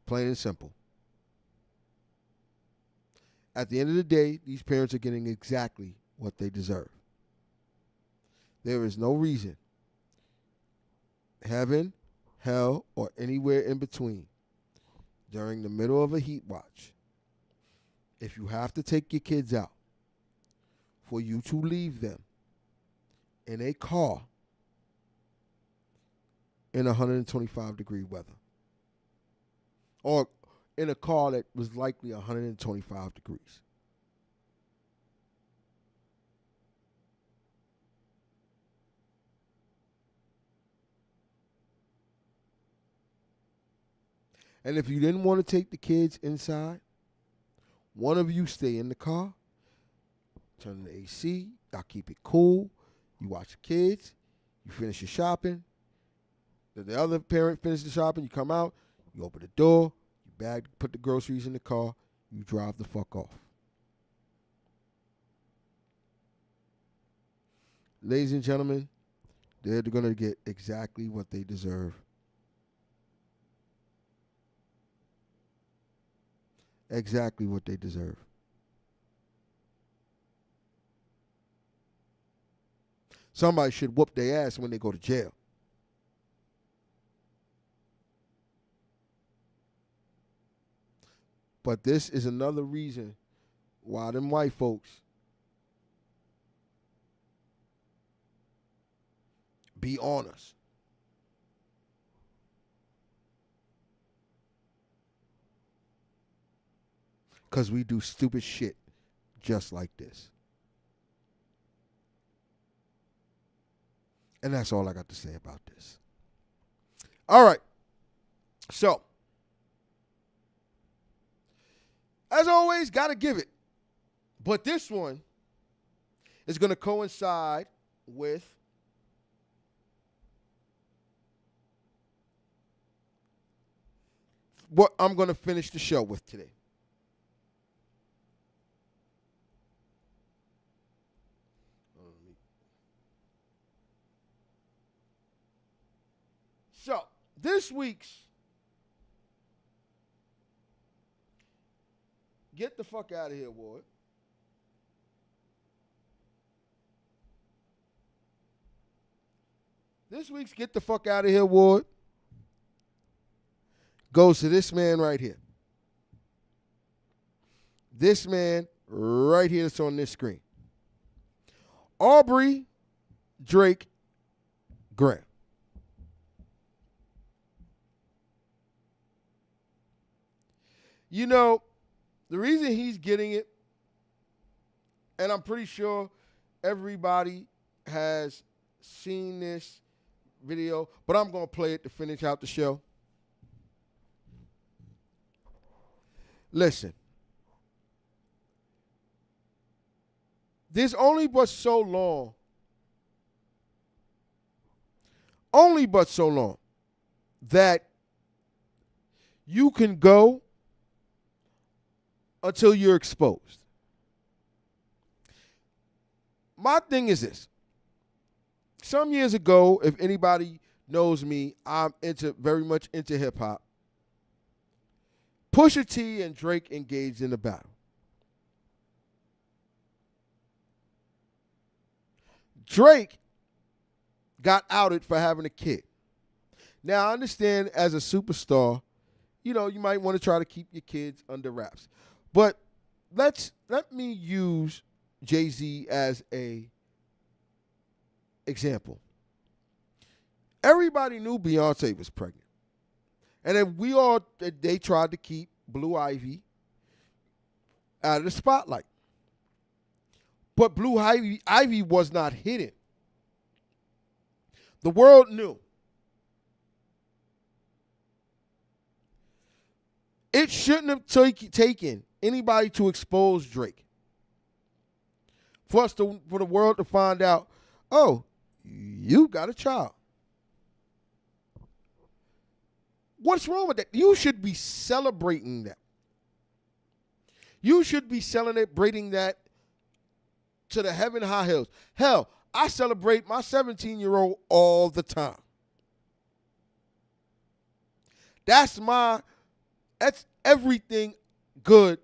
Plain and simple. At the end of the day, these parents are getting exactly what they deserve. There is no reason, heaven, hell, or anywhere in between, during the middle of a heat watch, if you have to take your kids out, for you to leave them in a car in 125-degree weather. Or in a car that was likely 125 degrees. And if you didn't want to take the kids inside, one of you stay in the car, turn the AC, y'all keep it cool, you watch the kids, you finish your shopping, then the other parent finishes the shopping, you come out, you open the door, you bag, put the groceries in the car, you drive the fuck off. Ladies and gentlemen, they're going to get exactly what they deserve. Exactly what they deserve. Somebody should whoop their ass when they go to jail. But this is another reason why them white folks be on us. Because we do stupid shit just like this. And that's all I got to say about this. All right. So, as always, got to give it. But this one is going to coincide with what I'm going to finish the show with today. So, this week's Get the Fuck Out of Here award goes to this man right here. This man right here that's on this screen. Aubrey Drake Graham. You know, the reason he's getting it, and I'm pretty sure everybody has seen this video, but I'm going to play it to finish out the show. Listen. There's only but so long that you can go until you're exposed. My thing is this. Some years ago, if anybody knows me, I'm very much into hip hop. Pusha T and Drake engaged in a battle. Drake got outed for having a kid. Now, I understand as a superstar, you might want to try to keep your kids under wraps. But let me use Jay-Z as a example. Everybody knew Beyonce was pregnant. And then they tried to keep Blue Ivy out of the spotlight. But Blue Ivy was not hidden. The world knew. It shouldn't have taken anybody to expose Drake. For the world to find out, oh, you got a child. What's wrong with that? You should be celebrating that. You should be celebrating that to the heaven high hills. Hell, I celebrate my 17-year-old all the time. That's everything good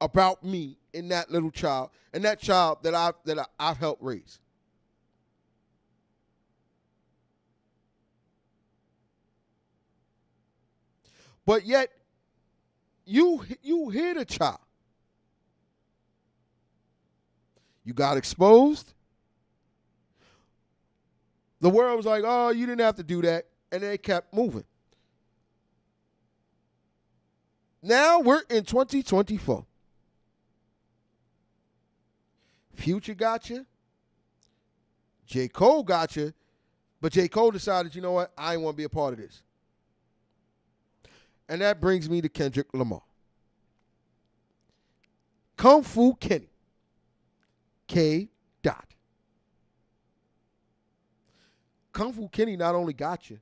about me in that little child and that child that I've helped raise. But yet, you hid a child. You got exposed. The world was like, oh, you didn't have to do that. And they kept moving. Now we're in 2024. Future got you. J. Cole got you. But J. Cole decided, you know what? I ain't want to be a part of this. And that brings me to Kendrick Lamar. Kung Fu Kenny. K. Dot. Kung Fu Kenny not only got you,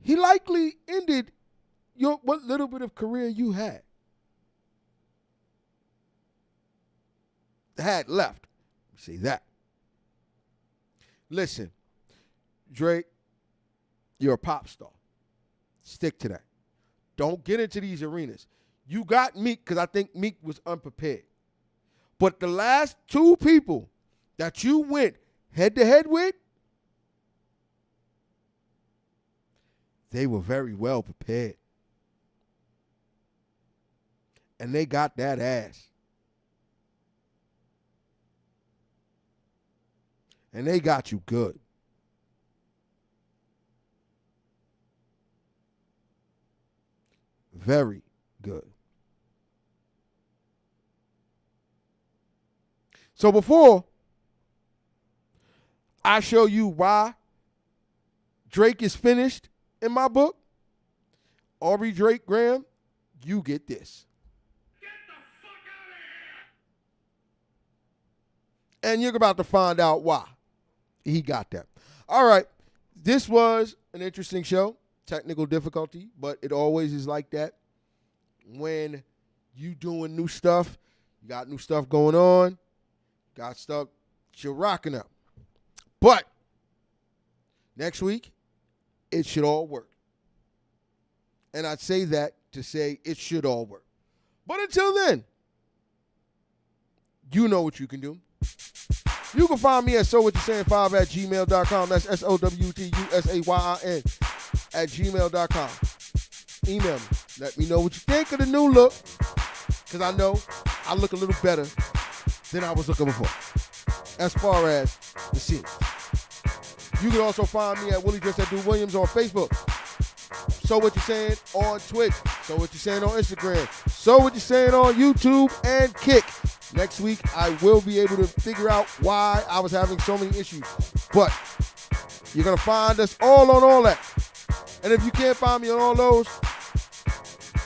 he likely ended what little bit of career you had left. Say that. Listen, Drake, you're a pop star. Stick to that. Don't get into these arenas. You got Meek because I think Meek was unprepared. But the last two people that you went head-to-head with, they were very well prepared. And they got that ass. And they got you good. Very good. So before I show you why Drake is finished in my book, Aubrey Drake Graham, you get this. Get the fuck out of here! And you're about to find out why he got that. All right. This was an interesting show. Technical difficulty, but it always is like that. When you doing new stuff, you got new stuff going on, got stuff you're rocking up. But next week, it should all work. And I'd say that to say it should all work. But until then, you know what you can do. You can find me at sowwhatyousaying5@gmail.com. That's SOWTUSAYIN@gmail.com. Email me. Let me know what you think of the new look. Because I know I look a little better than I was looking before. As far as the scene. You can also find me at Willie Just That Dude Williams on Facebook. So What You Saying on Twitch. So What You Saying on Instagram. So What You Saying on YouTube and Kick. Next week, I will be able to figure out why I was having so many issues. But you're going to find us all on all that. And if you can't find me on all those,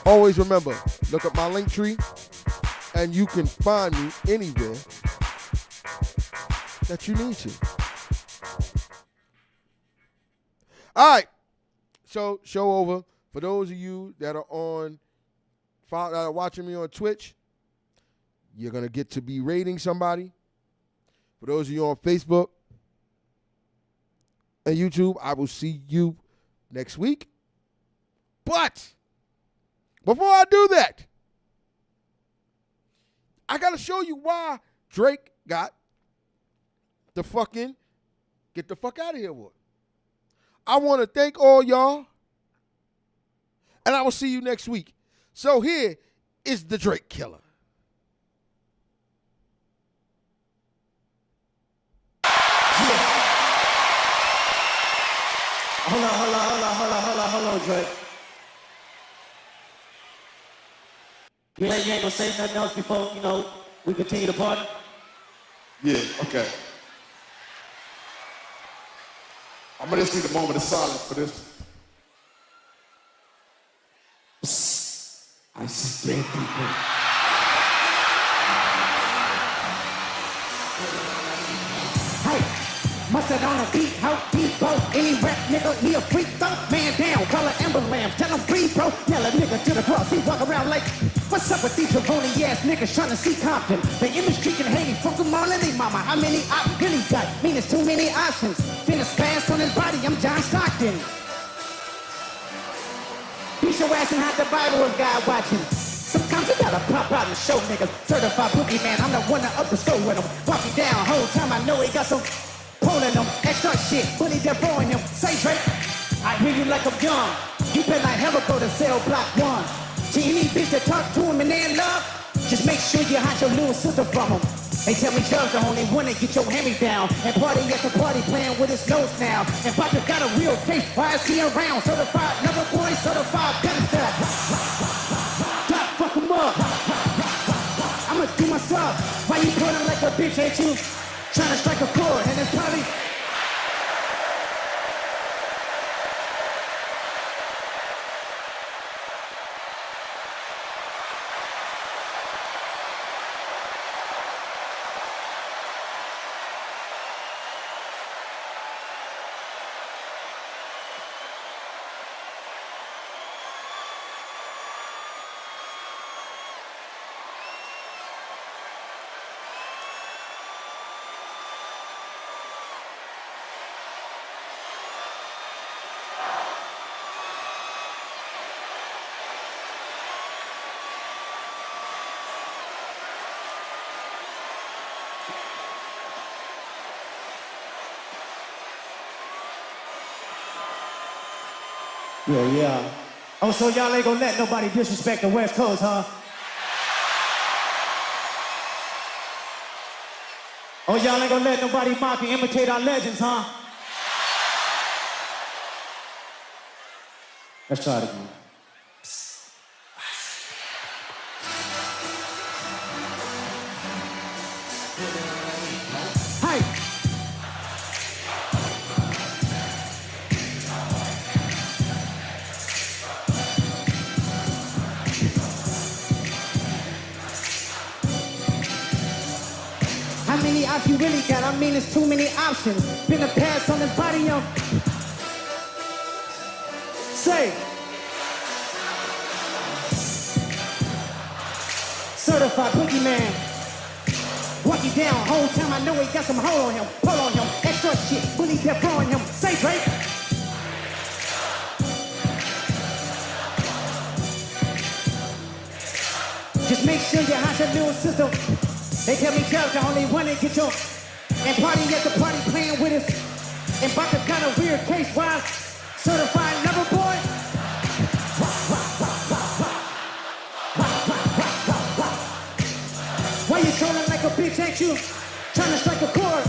Always remember, look up my link tree, and you can find me anywhere that you need to. All right. So, show over. For those of you that are watching me on Twitch, you're going to get to be rating somebody. For those of you on Facebook and YouTube, I will see you next week. But before I do that, I got to show you why Drake got the fucking get the fuck out of here award. I want to thank all y'all, and I will see you next week. So here is the Drake Killer. Hold on, Drake. You ain't gonna say nothing else before, we continue to party? Yeah, okay. I'm gonna just need a moment of silence for this. I see dead people. Hey, mustard on a beat, how deep, bro. Any rap nigga, he a freak, throw man down, call an emblem, tell him breathe, bro. Yell a nigga to the cross, he walk around like, what's up with these jabroni ass niggas trying to see Compton? The image streaking Haiti, fuck them all in they mama. How many I really got? Mean it's too many options. Finna spaz on his body, I'm John Stockton. Beat your ass and hide the Bible if God watching. Sometimes you gotta pop out and show niggas. Certified boogie man, I'm the one that up the store with him. Walk you down, whole time I know he got some pulling him. Extra shit, bully they're throwing him. Say Drake, I hear you like I'm young. You better not ever go to cell block 1. To any bitch that talk to him and they in love, just make sure you hide your little sister from him. They tell me Chubb's the only one that get your hand me down. And party at the party playing with his nose now. And Papa got a real case, why is he around? Certified number boy, certified pedestal. Stop, fuck him up. I'ma do my stuff. Why you pulling like a bitch, ain't you? Trying to strike a chord, and it's probably... Yeah. Oh, so y'all ain't gonna let nobody disrespect the West Coast, huh? Oh, y'all ain't gonna let nobody mock and imitate our legends, huh? Let's try it again. Hey! How many options you really got? I mean, it's too many options. Been a pass on his body, Say. Certified boogie man. Walk you down, whole time I know he got some hold on him. Pull on him, extra shit, bully kept throwing him. Say Drake. Just make sure you hide your little sister. They tell me Chubb's the only one that get your and party at the party playing with us. And about the kind of weird case wise, certified lover boy. Why you trolling like a bitch, ain't you? Trying to strike a chord.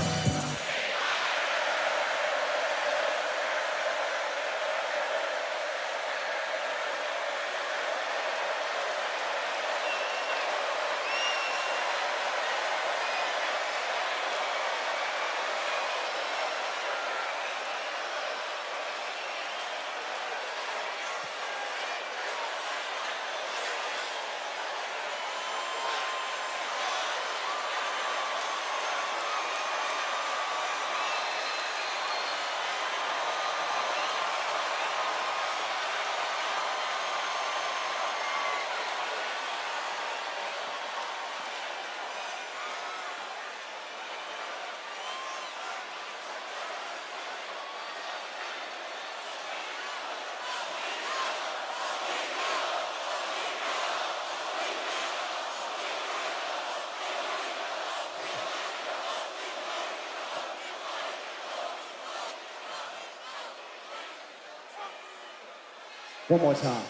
One more time.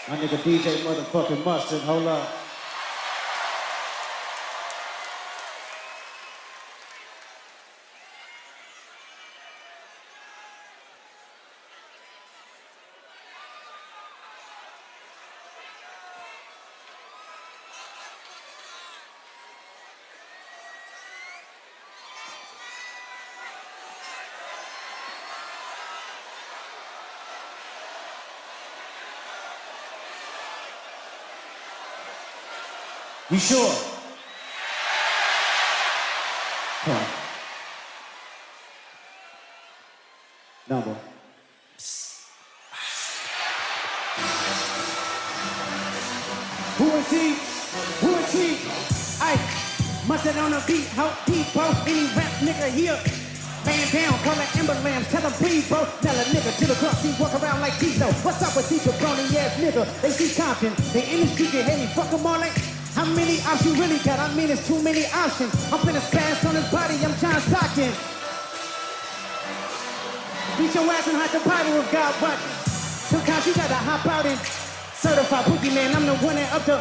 My nigga DJ motherfucking Mustard, hold up. You sure? Come on. Number. Who is he? Who is he? I mustard on a beat, help people. Any rap nigga here. Man down, call it emblems, tell them breathe, bro. Tell a nigga to the cross, he walk around like Tizo. What's up with these jabroni ass nigga? They see Compton, the industry can hate me, fuck them all like. How many options you really got? I mean, it's too many options. I'm finna spaz on his body, I'm John Stockton. Beat your ass and hide the Bible with God watching. Sometimes you gotta hop out and certify boogie man. I'm the one that up the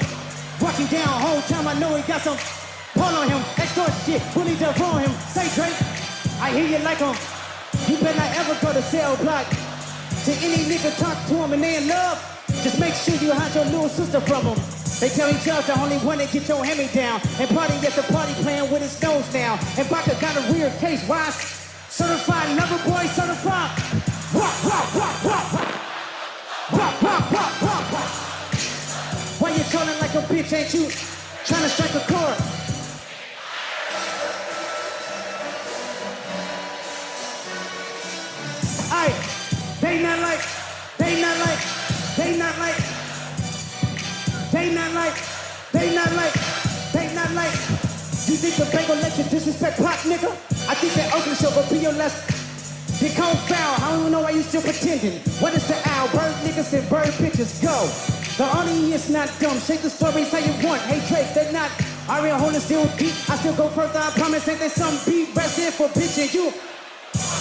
walking down whole time. I know he got some pull on him, extort shit, bully up on him. Say Drake, I hear you like him. You better not ever go to cell block. To any nigga talk to him and they in love. Just make sure you hide your little sister from him. They tell each other the only one that get your hand-me-down. And party at the party playing with his nose now. And Baka got a weird case, why? Certified lover boy, certified. Rock, rock, rock, rock, rock. Rock, rock, rock, rock, rock. Why you trolling like a bitch, ain't you? Trying to strike a chord. Aye, they not like, they not like, they not like. They not like, they not like, they not like. You think the bank gon' let you disrespect Pop, nigga? I think that Oakland show gon' be your last. Get cold foul, I don't know why you still pretending. What is the owl? Bird niggas and bird bitches, go. The audience not dumb, shake the stories how you want. Hey Drake, they not, Ariel holding still deep. I still go further, I promise, ain't there some beat resting for bitching you.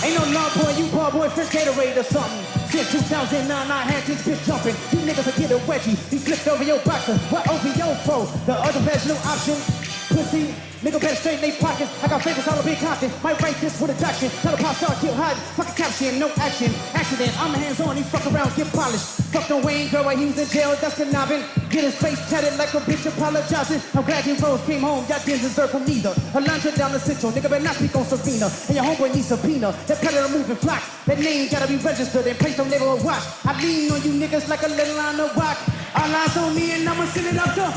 Ain't no law boy, you ball boy, fresh Gatorade or something. Since 2009, I had this bitch jumping. You niggas will get a wedgie. He flipped over your boxer. What over your foe? The other vaginal option. Pussy, nigga better straighten they pockets. I got favorites all up in Compton. Might write this with a doctrine. Tell a pop star, kill hide. Fucking caption, no action. Accident, I'm hands on, he fuck around, get polished. Fuck the Wayne girl while he was in jail, that's conniving. Get his face tatted like a bitch apologizing. I'm glad you Rose came home, y'all didn't deserve from neither. Alondra down the central, nigga better not speak on Sabina. And your homeboy needs subpoena. That predator moving flocks. That name gotta be registered and placed on label or watch. I lean on you niggas like a little on the rock. All eyes on me and I'ma send it up to.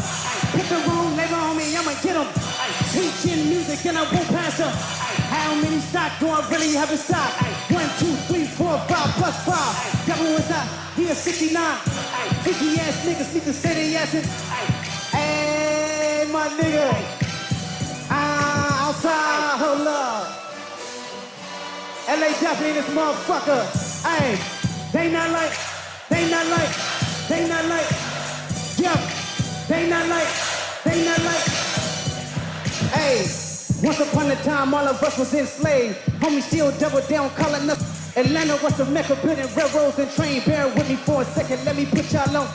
Pick the wrong label on me, I'ma get him. Sweet chin music and I won't pass her. How many stock do I really have in stock? 1, 2, 3, 4, 5 plus 5. Devil was out, he a 69. Freaky ass niggas need to say they ass in. Hey, my nigga. Outside, hold up. LA Daphne this motherfucker. Hey, they not like, they not like, they not like. Yep, they not like, they not like. Hey, once upon a time all of us was enslaved. Homie still double down calling us. Atlanta was the mecca, building railroads and train. Bear with me for a second, let me put y'all on.